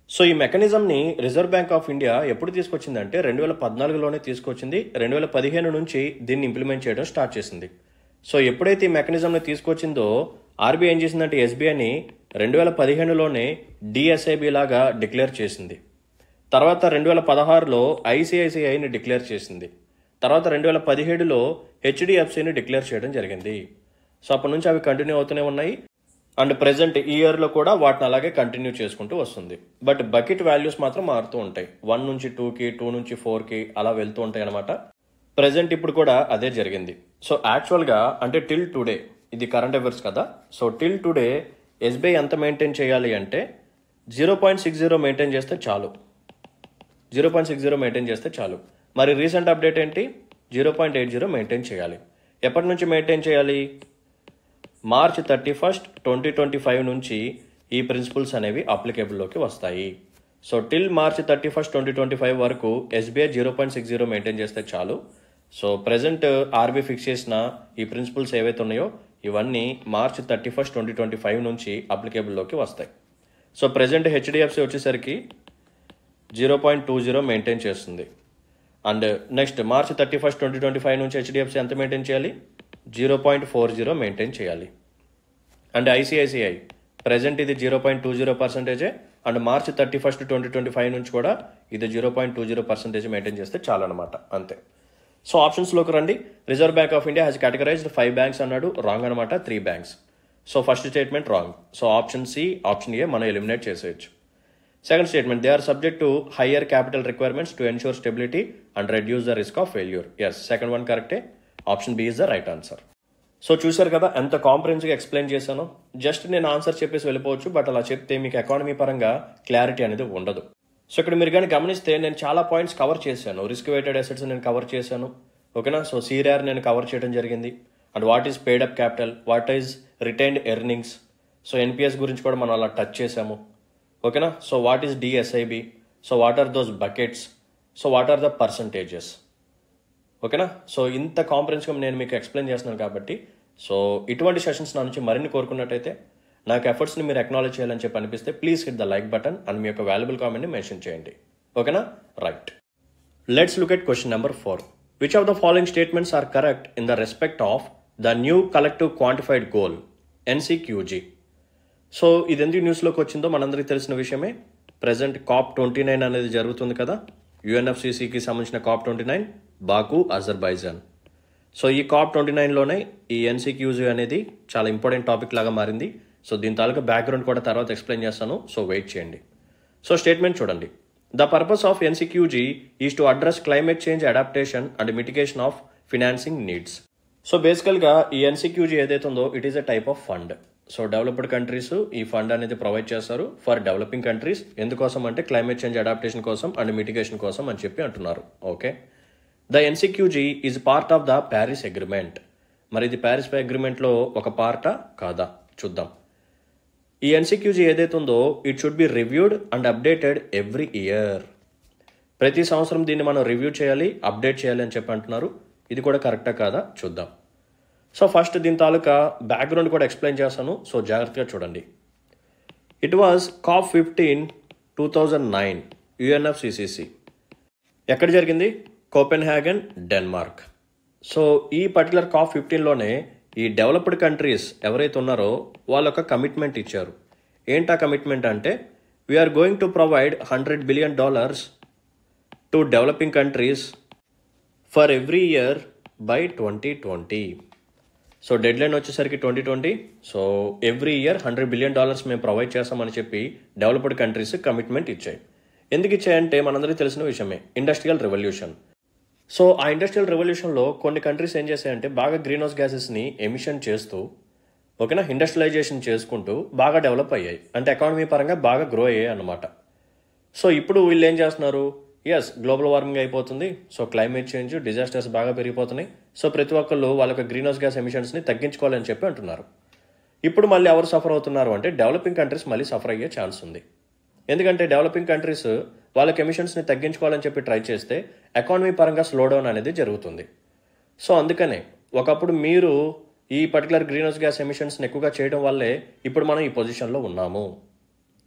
సో ఈ మెకానిజంని రిజర్వ్ బ్యాంక్ ఆఫ్ ఇండియా ఎప్పుడు తీసుకొచ్చిందంటే 2014లోనే తీసుకొచ్చింది. 2015 నుంచి దీన్ని ఇంప్లిమెంట్ చేయడం స్టార్ట్ చేసింది. సో ఎప్పుడైతే ఈ మెకానిజంని తీసుకొచ్చిందో RBI ఏం చేసిందంటే SBIని 2015లోనే DSIB లాగా డిక్లేర్ చేసింది. తర్వాత 2016లో ICICIని డిక్లేర్ చేసింది. తర్వాత 2017లో HDFCని డిక్లేర్ చేయడం జరిగింది. సో అప్పటి నుంచి అవి కంటిన్యూ అవుతూనే ఉన్నాయి. అండ్ ప్రెసెంట్ ఈ ఇయర్లో కూడా వాటిని అలాగే కంటిన్యూ చేసుకుంటూ వస్తుంది. బట్ బకెట్ వాల్యూస్ మాత్రం మారుతూ ఉంటాయి. 1 నుంచి 2కి, 2 నుంచి 4కి అలా వెళ్తూ ఉంటాయి అనమాట. ప్రెసెంట్ ఇప్పుడు కూడా అదే జరిగింది. సో యాక్చువల్గా అంటే టిల్ టుడే, ఇది కరెంట్ అఫైర్స్ కదా. సో టిల్ టుడే SBI ఎంత మెయింటైన్ చేయాలి అంటే 0.60 మెయింటైన్ చేస్తే చాలు. 0.60 మెయింటైన్ చేస్తే చాలు. మరి రీసెంట్ అప్డేట్ ఏంటి? 0.80 మెయింటైన్ చేయాలి. ఎప్పటి నుంచి మెయింటైన్ చేయాలి? March 31, 2025 నుంచి ఈ ప్రిన్సిపల్స్ అనేవి అప్లికేబుల్లోకి వస్తాయి. సో టిల్ March 31, 2025 వరకు SBI 0.60 మెయింటైన్ చేస్తే చాలు. సో ప్రెసెంట్ RBI ఫిక్స్ చేసిన ఈ ప్రిన్సిపల్స్ ఏవైతే ఉన్నాయో ఇవన్నీ March 31, 2025 నుంచి అప్లికేబుల్లోకి వస్తాయి. సో ప్రెసెంట్ HDFC వచ్చేసరికి 0.20 మెయింటైన్ చేస్తుంది. అండ్ నెక్స్ట్ March 31, 2025 నుంచి HDFC ఎంత మెయింటైన్ చేయాలి? 0.40 మెయింటైన్ చేయాలి. అండ్ ఐసిఐసిఐ ప్రజెంట్ ఇది 0.20%, అండ్ మార్చ్ 31, 2025 నుంచి కూడా ఇది 0.20% మెయింటైన్ చేస్తే చాలన్నమాట, అంతే. సో ఆప్షన్స్లోకి రండి. Reserve Bank of India has categorised 5 banks అన్నాడు, రాంగ్ అనమాట, 3 banks. So first statement wrong. So option C, option A మనం ఎలిమినేట్ చేసేయచ్చు. Second statement, they are subject to higher capital requirements to ensure stability and reduce the risk of failure. Yes, second one కరెక్టే. Option B is the right answer. So చూసారు కదా ఎంత కాంప్రహెన్సివ్గా ఎక్స్ప్లెయిన్ చేశాను. జస్ట్ నేను ఆన్సర్ చెప్పేసి వెళ్ళిపోవచ్చు, బట్ అలా చెప్తే మీకు ఎకానమీ పరంగా క్లారిటీ అనేది ఉండదు. సో ఇక్కడ మీరు కానీ గమనిస్తే నేను చాలా పాయింట్స్ కవర్ చేశాను. రిస్క్ వెయిటెడ్ అసెట్స్ నేను కవర్ చేశాను, ఓకేనా. సో CRAR నేను కవర్ చేయడం జరిగింది. And what is paid up capital, what is retained earnings, so NPS గురించి కూడా మనం అలా టచ్ చేసాము, ఓకేనా. So what is DSIB, so what are those buckets, so what are the percentages, ఓకేనా. సో ఇంత కాంప్రహెన్సివ్గా నేను మీకు ఎక్స్ప్లెయిన్ చేస్తున్నాను కాబట్టి, సో ఇటువంటి సెషన్స్ నా నుంచి మరిన్ని కోరుకున్నట్టయితే నాకు ఎఫర్ట్స్ని మీరు అక్నాలెడ్జ్ చేయాలని చెప్పి అనిపిస్తే please hit the like button and మీ యొక్క వాల్యుబుల్ కామెంట్ని మెన్షన్ చేయండి, ఓకేనా. Right, let's look at question number 4. Which of the following statements are correct in the respect of the new collective quantified goal NCQG. So ఇది ఎందుకు న్యూస్లోకి వచ్చిందో మనందరికీ తెలిసిన విషయమే. ప్రజెంట్ COP29 అనేది జరుగుతుంది కదా, UNFCCకి సంబంధించిన COP29, బాకు, అజర్బైజాన్. సో ఈ COP29లోనే ఈ NCQG అనేది చాలా ఇంపార్టెంట్ టాపిక్ లాగా మారింది. సో దీని తాలూకా బ్యాక్గ్రౌండ్ కూడా తర్వాత ఎక్స్ప్లెయిన్ చేస్తాను, సో వెయిట్ చేయండి. సో స్టేట్మెంట్ చూడండి. The purpose of NCQG is to address climate change adaptation and mitigation of financing needs. So బేసికల్గా ఈ NCQG ఏదైతే ఉందో it is a type of fund. So developed countries ఈ ఫండ్ అనేది ప్రొవైడ్ చేస్తారు ఫర్ డెవలపింగ్ కంట్రీస్. ఎందుకోసం అంటే క్లైమేట్ చేంజ్ అడాప్టేషన్ కోసం అండ్ మిటిగేషన్ కోసం అని చెప్పి అంటున్నారు, okay. The NCQG is part of the Paris agreement. మరి ఇది ప్యారిస్ అగ్రిమెంట్లో ఒక పార్టా కాదా చూద్దాం. ఈ NCQG ఏదైతే ఉందో it should be reviewed and updated every year. ప్రతి సంవత్సరం దీన్ని మనం రివ్యూ చేయాలి, అప్డేట్ చేయాలి అని చెప్పి అంటున్నారు. ఇది కూడా కరెక్టా కాదా చూద్దాం. సో ఫస్ట్ దీని తాలూకా బ్యాక్గ్రౌండ్ కూడా ఎక్స్ప్లెయిన్ చేస్తాను, సో జాగ్రత్తగా చూడండి. It was COP15 2009 UNFCCC. ఎక్కడ జరిగింది? Copenhagen, Denmark. సో ఈ పర్టికులర్ COP15లోనే ఈ డెవలప్డ్ కంట్రీస్ ఎవరైతే ఉన్నారో వాళ్ళు ఒక కమిట్మెంట్ ఇచ్చారు. ఏంటా కమిట్మెంట్ అంటే we are going to provide $100 billion to developing countries for every year by 2020. So deadline వచ్చేసరికి 2020. సో ఎవ్రీ ఇయర్ $100 billion మేము ప్రొవైడ్ చేస్తామని చెప్పి డెవలప్డ్ కంట్రీస్ కమిట్మెంట్ ఇచ్చాయి. ఎందుకు ఇచ్చాయంటే మనందరికీ తెలిసిన విషయమే, ఇండస్ట్రియల్ రెవల్యూషన్. సో ఆ ఇండస్ట్రియల్ రెవల్యూషన్లో కొన్ని కంట్రీస్ ఏం చేశాయంటే బాగా గ్రీన్ హౌస్ గ్యాసెస్ని ఎమిషన్ చేస్తూ, ఓకేనా, ఇండస్ట్రియలైజేషన్ చేసుకుంటూ బాగా డెవలప్ అయ్యాయి. అంటే ఎకానమీ పరంగా బాగా గ్రో అయ్యాయి అన్నమాట. సో ఇప్పుడు వీళ్ళు ఏం చేస్తున్నారు, ఎస్ గ్లోబల్ వార్మింగ్ అయిపోతుంది, సో క్లైమేట్ చేంజ్, డిజాస్టర్స్ బాగా పెరిగిపోతున్నాయి. సో ప్రతి ఒక్కళ్ళు వాళ్ళ యొక్క గ్రీన్ హౌస్ గ్యాస్ ఎమిషన్స్ని తగ్గించుకోవాలని చెప్పి అంటున్నారు. ఇప్పుడు మళ్ళీ ఎవరు సఫర్ అవుతున్నారు అంటే డెవలపింగ్ కంట్రీస్ మళ్ళీ సఫర్ అయ్యే ఛాన్స్ ఉంది. ఎందుకంటే డెవలపింగ్ కంట్రీస్ వాళ్ళకి ఎమిషన్స్ని తగ్గించుకోవాలని చెప్పి ట్రై చేస్తే ఎకానమీ పరంగా స్లో డౌన్ అనేది జరుగుతుంది. సో అందుకనే ఒకప్పుడు మీరు ఈ పర్టికులర్ గ్రీన్ హౌస్ గ్యాస్ ఎమిషన్స్ని ఎక్కువగా చేయడం వల్లే ఇప్పుడు మనం ఈ పొజిషన్లో ఉన్నాము,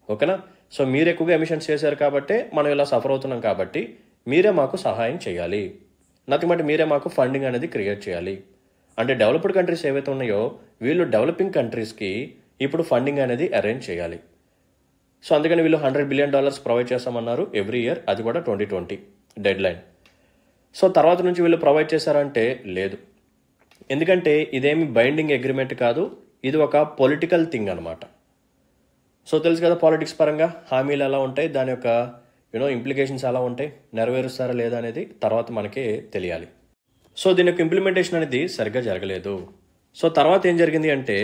ఓకేనా. సో మీరు ఎక్కువగా ఎమిషన్స్ చేశారు కాబట్టి మనం ఇలా సఫర్ అవుతున్నాం కాబట్టి మీరే మాకు సహాయం చేయాలి, నథింగ్ బట్ మీరే మాకు ఫండింగ్ అనేది క్రియేట్ చేయాలి. అంటే డెవలప్డ్ కంట్రీస్ ఏవైతే ఉన్నాయో వీళ్ళు డెవలపింగ్ కంట్రీస్కి ఇప్పుడు ఫండింగ్ అనేది అరేంజ్ చేయాలి. సో అందుకని వీళ్ళు $100 billion ప్రొవైడ్ చేస్తామన్నారు ఎవ్రీ ఇయర్, అది కూడా 2020 డెడ్ లైన్. సో తర్వాత నుంచి వీళ్ళు ప్రొవైడ్ చేశారంటే లేదు, ఎందుకంటే ఇదేమి బైండింగ్ అగ్రిమెంట్ కాదు, ఇది ఒక పొలిటికల్ థింగ్ అనమాట. సో తెలుసు కదా పాలిటిక్స్ పరంగా హామీలు ఎలా ఉంటాయి, దాని యొక్క ఇంప్లికేషన్స్ ఎలా ఉంటాయి, నెరవేరుస్తారా లేదా అనేది తర్వాత మనకి తెలియాలి. సో దీని యొక్క ఇంప్లిమెంటేషన్ అనేది సరిగ్గా జరగలేదు. సో తర్వాత ఏం జరిగింది అంటే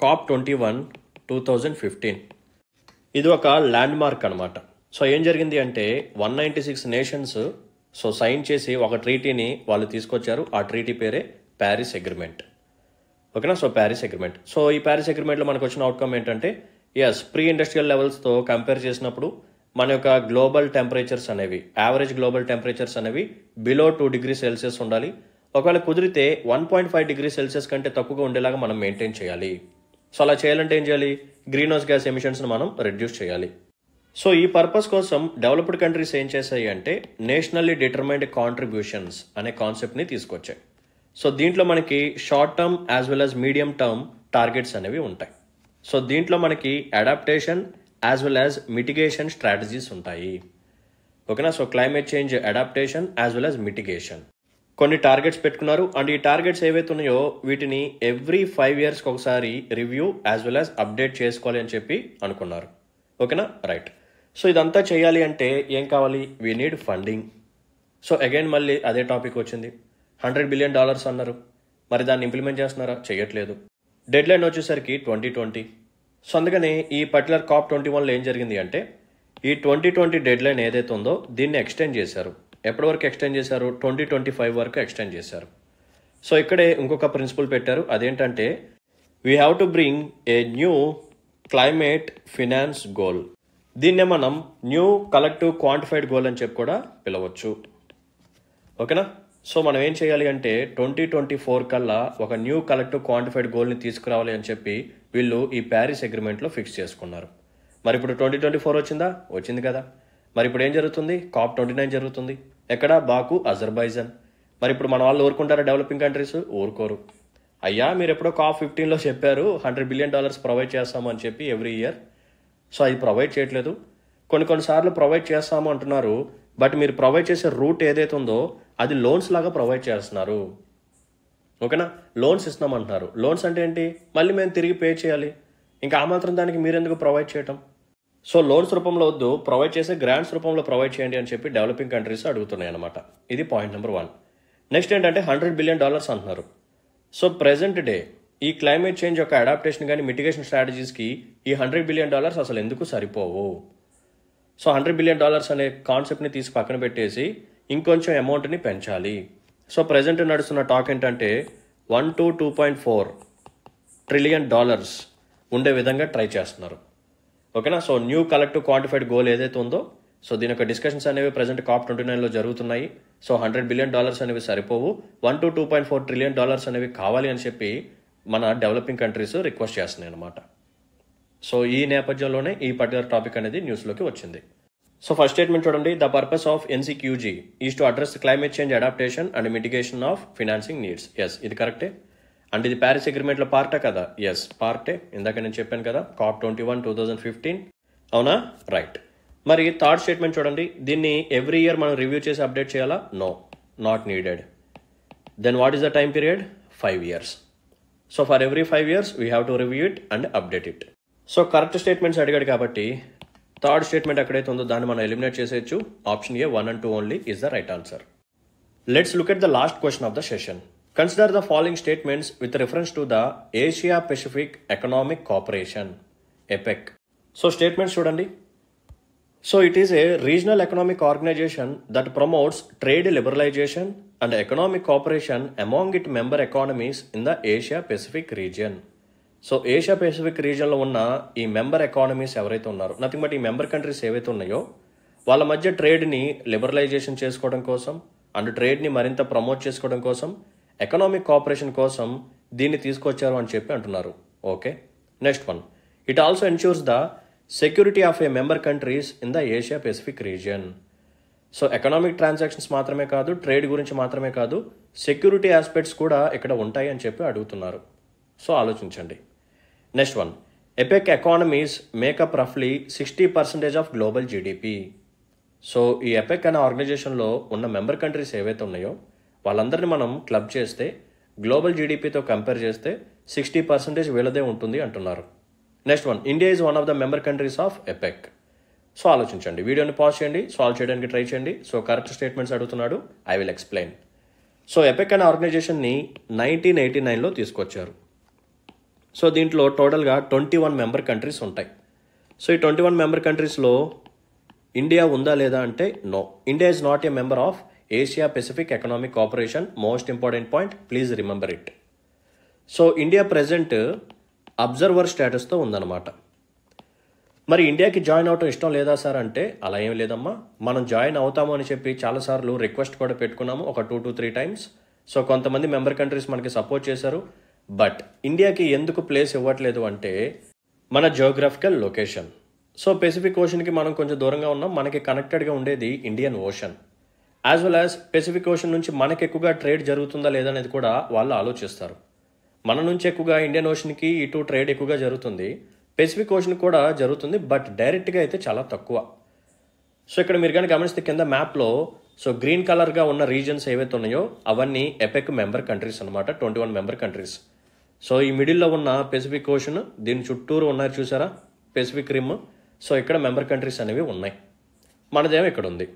COP21 2015 ఇది ఒక ల్యాండ్ మార్క్ అనమాట. సో ఏం జరిగింది అంటే 196 నేషన్స్ సో సైన్ చేసి ఒక ట్రీటీని వాళ్ళు తీసుకొచ్చారు. ఆ ట్రీటీ పేరే ప్యారిస్ అగ్రిమెంట్, ఓకేనా. So Paris agreement. సో ఈ ప్యారిస్ అగ్రిమెంట్లో మనకు వచ్చిన అవుట్కమ్ ఏంటంటే ఎస్ ప్రీ ఇండస్ట్రియల్ లెవెల్స్తో కంపేర్ చేసినప్పుడు మన యొక్క గ్లోబల్ టెంపరేచర్స్ అనేవి, యావరేజ్ గ్లోబల్ టెంపరేచర్స్ అనేవి బిలో 2 degrees Celsius ఉండాలి. ఒకవేళ కుదిరితే 1.5 degrees Celsius కంటే తక్కువగా ఉండేలాగా మనం మెయింటైన్ చేయాలి. సో అలా చేయాలంటే ఏం చేయాలి, గ్రీన్ హౌస్ గ్యాస్ ఎమిషన్స్ని మనం రెడ్యూస్ చేయాలి. సో ఈ పర్పస్ కోసం డెవలప్డ్ కంట్రీస్ ఏం చేశాయి అంటే నేషనల్లీ డిటర్మైన్డ్ కాంట్రిబ్యూషన్స్ అనే కాన్సెప్ట్ని తీసుకొచ్చాయి. సో దీంట్లో మనకి short term as well as medium term targets అనేవి ఉంటాయి. సో దీంట్లో మనకి adaptation as well as mitigation strategies ఉంటాయి. ఓకేనా. So climate change adaptation as well as mitigation కొన్ని టార్గెట్స్ పెట్టుకున్నారు. అండ్ ఈ టార్గెట్స్ ఏవైతే ఉన్నాయో వీటిని ఎవ్రీ 5 yearsకి ఒకసారి review as well as update చేసుకోవాలి అని చెప్పి అనుకున్నారు. ఓకేనా, రైట్. సో ఇదంతా చేయాలి అంటే ఏం కావాలి? We need funding. So again మళ్ళీ అదే టాపిక్ వచ్చింది. $100 billion అన్నారు. మరి దాన్ని ఇంప్లిమెంట్ చేస్తున్నారా? చేయట్లేదు. డెడ్ లైన్ వచ్చేసరికి 2020. సో అందుకని ఈ పర్టికులర్ COP21లో ఏం జరిగింది అంటే ఈ 2020 డెడ్ లైన్ ఏదైతే ఉందో దీన్ని ఎక్స్టెండ్ చేశారు. ఎప్పటి వరకు ఎక్స్టెండ్ చేశారు? 2025 వరకు ఎక్స్టెండ్ చేశారు. సో ఇక్కడే ఇంకొక ప్రిన్సిపల్ పెట్టారు. అదేంటంటే we have to bring a new climate finance goal. దీన్నే మనం న్యూ కలెక్టివ్ క్వాంటిఫైడ్ గోల్ అని చెప్పి కూడా పిలవచ్చు. ఓకేనా. సో మనం ఏం చేయాలి అంటే 2024 కల్లా ఒక న్యూ కలెక్టివ్ క్వాంటిఫైడ్ గోల్ని తీసుకురావాలి అని చెప్పి వీళ్ళు ఈ ప్యారిస్ అగ్రిమెంట్లో ఫిక్స్ చేసుకున్నారు. మరి ఇప్పుడు 2024 వచ్చిందా? వచ్చింది కదా. మరి ఇప్పుడు ఏం జరుగుతుంది? COP29 జరుగుతుంది. ఎక్కడ? బాకు, అజర్బైజాన్. మరి ఇప్పుడు మన వాళ్ళు ఊరుకుంటారా? డెవలపింగ్ కంట్రీస్ ఊరుకోరు. అయ్యా మీరు ఎప్పుడో COP15లో చెప్పారు $100 billion ప్రొవైడ్ చేస్తాము అని చెప్పి ఎవ్రీ ఇయర్. సో అది ప్రొవైడ్ చేయట్లేదు. కొన్నిసార్లు ప్రొవైడ్ చేస్తాము అంటున్నారు. బట్ మీరు ప్రొవైడ్ చేసే రూట్ ఏదైతే ఉందో అది లోన్స్ లాగా ప్రొవైడ్ చేస్తున్నారు. ఓకేనా. లోన్స్ ఇస్తున్నామంటున్నారు. లోన్స్ అంటే ఏంటి? మళ్ళీ మేము తిరిగి పే చేయాలి. ఇంకా ఆ మాత్రం దానికి మీరెందుకు ప్రొవైడ్ చేయటం? సో లోన్స్ రూపంలో వద్దు, ప్రొవైడ్ చేసే గ్రాంట్స్ రూపంలో ప్రొవైడ్ చేయండి అని చెప్పి డెవలపింగ్ కంట్రీస్ అడుగుతున్నాయి అనమాట. ఇది పాయింట్ నెంబర్ 1. నెక్స్ట్ ఏంటంటే $100 billion అంటున్నారు. సో ప్రెసెంట్ డే ఈ క్లైమేట్ చేంజ్ యొక్క అడాప్టేషన్ కానీ మిటిగేషన్ స్ట్రాటజీస్కి ఈ $100 billion అసలు ఎందుకు సరిపోవు? సో $100 billion అనే కాన్సెప్ట్ని తీసి పక్కన పెట్టేసి ఇంకొంచెం అమౌంట్ని పెంచాలి. సో ప్రెసెంట్ నడుస్తున్న టాక్ ఏంటంటే $1 to 2.4 trillion ఉండే విధంగా ట్రై చేస్తున్నారు. ఓకేనా. So new collective quantified goal ఏదైతే ఉందో సో దీని యొక్క డిస్కషన్స్ అనేవి ప్రెసెంట్ COP29లో జరుగుతున్నాయి. సో $100 billion అనేవి సరిపోవు, $1 to 2.4 trillion అనేవి కావాలి అని చెప్పి మన డెవలపింగ్ కంట్రీస్ రిక్వెస్ట్ చేస్తున్నాయి అనమాట. సో ఈ నేపథ్యంలోనే ఈ పర్టికులర్ టాపిక్ అనేది న్యూస్లోకి వచ్చింది. సో ఫస్ట్ స్టేట్మెంట్ చూడండి. The purpose of NCQG is to address climate change adaptation and mitigation of financing needs. Yes, ఇది కరెక్టే. అండ్ ఇది ప్యారిస్ అగ్రిమెంట్లో పార్టా కదా? ఎస్, పార్టే. ఇందాక నేను చెప్పాను కదా COP21 2015. అవునా, రైట్. మరి థర్డ్ స్టేట్మెంట్ చూడండి. దీన్ని ఎవ్రీ ఇయర్ మనం రివ్యూ చేసి అప్డేట్ చేయాలా? No, not needed. Then what is the time period? 5 years. So for every 5 years we have to review it and update it. So correct statements అడిగాడు కాబట్టి థర్డ్ స్టేట్మెంట్ ఎక్కడైతే ఉందో దాన్ని మనం ఎలిమినేట్ చేసేయచ్చు. Option A 1 and 2 only is the right answer. Let's look at the last question of the session. Consider the following statements with reference to the Asia Pacific economic cooperation, APEC. So statements చూడండి. So it is a regional economic organisation that promotes trade liberalisation and economic cooperation among it member economies in the Asia Pacific region. So Asia Pacific రీజియన్లో ఉన్న ఈ మెంబర్ ఎకానమీస్ ఎవరైతే ఉన్నారో, నథింగ్ బట్ ఈ మెంబర్ కంట్రీస్ ఏవైతే ఉన్నాయో వాళ్ళ మధ్య ట్రేడ్ని లిబరలైజేషన్ చేసుకోవడం కోసం అండ్ ట్రేడ్ని మరింత ప్రమోట్ చేసుకోవడం కోసం ఎకనామిక్ కోఆపరేషన్ కోసం దీన్ని తీసుకొచ్చారు అని చెప్పి అంటున్నారు. Okay. Next one. It also ensures the security of a member countries in the Asia Pacific region. So economic transactions మాత్రమే కాదు, ట్రేడ్ గురించి మాత్రమే కాదు, సెక్యూరిటీ ఆస్పెక్ట్స్ కూడా ఇక్కడ ఉంటాయి అని చెప్పి అడుగుతున్నారు. సో ఆలోచించండి. Next one. APEC economies make up రఫ్లీ 60% ఆఫ్ గ్లోబల్ జీడిపి. సో ఈ ఎపెక్ అనే ఆర్గనైజేషన్లో ఉన్న మెంబర్ కంట్రీస్ ఏవైతే ఉన్నాయో వాళ్ళందరినీ మనం క్లబ్ చేస్తే గ్లోబల్ జీడిపితో కంపేర్ చేస్తే 60% వీళ్ళదే ఉంటుంది అంటున్నారు. Next one. India is one of the member countries of APEC. So ఆలోచించండి. వీడియోని పాజ్ చేయండి, సాల్వ్ చేయడానికి ట్రై చేయండి. సో కరెక్ట్ స్టేట్మెంట్స్ అడుగుతున్నాడు, I will explain. So APEC అనే ఆర్గనైజేషన్ని 1989లో తీసుకొచ్చారు. సో దీంట్లో టోటల్గా 21 మెంబర్ కంట్రీస్ ఉంటాయి. సో ఈ 21 మెంబర్ కంట్రీస్లో ఇండియా ఉందా లేదా అంటే no, India is not a member of Asia Pacific economic cooperation. Most important point, please remember it. So India present observer స్టేటస్తో ఉందన్నమాట. మరి ఇండియాకి జాయిన్ అవటం ఇష్టం లేదా సార్ అంటే అలా ఏం లేదమ్మా. మనం జాయిన్ అవుతాము అని చెప్పి చాలాసార్లు రిక్వెస్ట్ కూడా పెట్టుకున్నాము, ఒక 2 to 3 times. సో కొంతమంది మెంబర్ కంట్రీస్ మనకి సపోర్ట్ చేశారు. బట్ ఇండియాకి ఎందుకు ప్లేస్ ఇవ్వట్లేదు అంటే మన జియోగ్రఫికల్ లొకేషన్. సో పెసిఫిక్ ఓషన్కి మనం కొంచెం దూరంగా ఉన్నాం, మనకి కనెక్టెడ్గా ఉండేది Indian ocean. As well as Pacific ocean నుంచి మనకు ఎక్కువగా ట్రేడ్ జరుగుతుందా లేదా అనేది కూడా వాళ్ళు ఆలోచిస్తారు. మన నుంచి ఎక్కువగా ఇండియన్ ఓషన్కి ఇటు ట్రేడ్ ఎక్కువగా జరుగుతుంది, పెసిఫిక్ ఓషన్ కూడా జరుగుతుంది, బట్ డైరెక్ట్గా అయితే చాలా తక్కువ. సో ఇక్కడ మీరు కానీ గమనిస్తే కింద మ్యాప్లో సో గ్రీన్ కలర్గా ఉన్న రీజన్స్ ఏవైతే ఉన్నాయో అవన్నీ ఎపెక్ మెంబర్ కంట్రీస్ అనమాట, 21 మెంబర్ కంట్రీస్. సో ఈ మిడిల్లో ఉన్న పెసిఫిక్ ఓషన్, దీని చుట్టూరు ఉన్నారు చూసారా పెసిఫిక్ రిమ్, సో ఇక్కడ మెంబర్ కంట్రీస్ అనేవి ఉన్నాయి, మనదేమో ఇక్కడ ఉంది.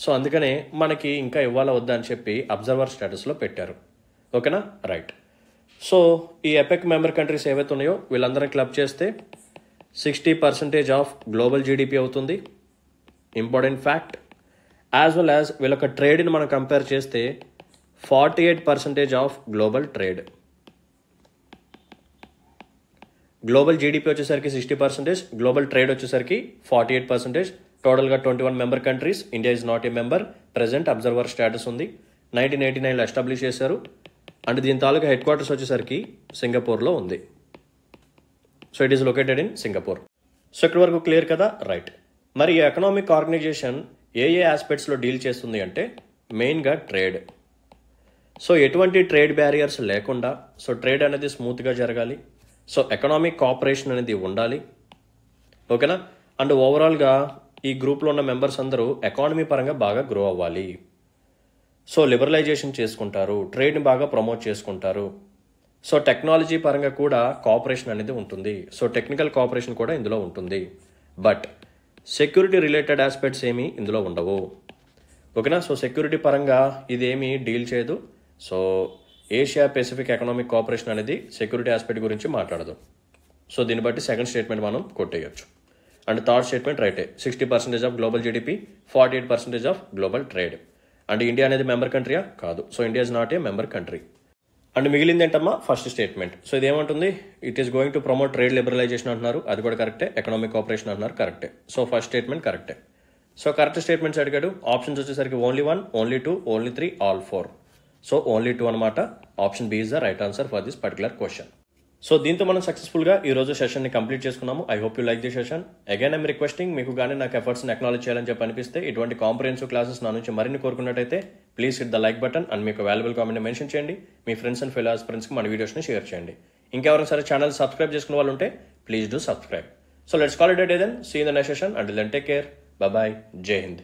సో అందుకనే మనకి ఇంకా ఇవ్వాలా వద్దా అని చెప్పి అబ్జర్వర్ స్టేటస్లో పెట్టారు. ఓకేనా, రైట్. సో ఈ ఎపెక్ మెంబర్ కంట్రీస్ ఏవైతే ఉన్నాయో వీళ్ళందరం క్లబ్ చేస్తే 60% ఆఫ్ గ్లోబల్ జీడిపి అవుతుంది, important fact. As well as వీళ్ళొక ట్రేడ్ని మనం కంపేర్ చేస్తే 48% of global trade. Global GDP వచ్చేసరికి 60%, గ్లోబల్ ట్రేడ్ వచ్చేసరికి 48%. టోటల్గా 21 member countries. India is not a member, present observer status ఉంది. 1989లో ఎస్టాబ్లిష్ చేశారు అండ్ దీని తాలూకా హెడ్ క్వార్టర్స్ వచ్చేసరికి సింగపూర్లో ఉంది. So it is located in Singapore. So ఇక్కడి వరకు క్లియర్ కదా, రైట్. మరి ఈ ఎకనామిక్ ఆర్గనైజేషన్ ఏ ఆస్పెక్ట్స్లో డీల్ చేస్తుంది అంటే మెయిన్గా ట్రేడ్. సో ఎటువంటి ట్రేడ్ బ్యారియర్స్ లేకుండా సో ట్రేడ్ అనేది స్మూత్గా జరగాలి, సో ఎకనామిక్ కోఆపరేషన్ అనేది ఉండాలి. ఓకేనా, అండ్ ఓవరాల్గా ఈ గ్రూప్లో ఉన్న మెంబర్స్ అందరూ ఎకానమీ పరంగా బాగా గ్రో అవ్వాలి. సో లిబరలైజేషన్ చేసుకుంటారు, ట్రేడ్ని బాగా ప్రమోట్ చేసుకుంటారు. సో టెక్నాలజీ పరంగా కూడా కోఆపరేషన్ అనేది ఉంటుంది, సో టెక్నికల్ కోఆపరేషన్ కూడా ఇందులో ఉంటుంది. బట్ సెక్యూరిటీ రిలేటెడ్ ఆస్పెక్ట్స్ ఏమీ ఇందులో ఉండవు. ఓకేనా, సో సెక్యూరిటీ పరంగా ఇదేమీ డీల్ చేయదు. So Asia Pacific economic cooperation అనేది సెక్యూరిటీ ఆస్పెక్ట్ గురించి మాట్లాడదు. సో దీన్ని బట్టి సెకండ్ స్టేట్మెంట్ మనం కొట్టేయచ్చు. అండ్ థర్డ్ స్టేట్మెంట్ రైటే, 60% of global GDP, 48% of global trade. And India అనేది మెంబర్ కంట్రీయా? కాదు. So India is not a member country. And మిగిలింది ఏంటమ్మా ఫస్ట్ స్టేట్మెంట్. సో ఇదేమంటుంది, it is going to promote trade liberalisation అంటున్నారు, అది కూడా కరెక్టే. ఎకనామిక్ కోఆపరేషన్ అంటున్నారు, కరెక్టే. సో ఫస్ట్ స్టేట్మెంట్ కరెక్టే. సో కరెక్ట్ స్టేట్మెంట్స్ అడిగాడు. ఆప్షన్స్ వచ్చేసరికి only 1, only 2, only 3, all 4. So only 2 అనమాట. Option B is the right answer for this particular question. So దీంతో మనం సక్సెస్ఫుల్గా ఈ రోజు సెషన్ని కంప్లీట్ చేసుకున్నాము. I hope you like the session. Again I'm requesting, మీకు కానీ నాకు ఎఫర్ట్స్ని అక్నాలెడ్జ్ చేయాలని చెప్పి అనిపిస్తే, ఇటువంటి కాంప్రహెన్సివ్ క్లాసెస్ నా నుంచి మరిన్ని కోరుకున్నట్టయితే please hit the like button and మీకు వాల్యుబుల్ కామెంట్ మెన్షన్ చేయండి. మీ ఫ్రెండ్స్ అండ్ ఫెలో ఆస్పిరెంట్స్కి మన వీడియోస్ని షేర్ చేయండి. ఇంకెవరైనా సరే ఛానల్ సబ్స్క్రైబ్ చేసుకున్న వాళ్ళు ఉంటే please do subscribe. So let's call it a day then. See in the next session. Until then take care. Bye. Jai Hind.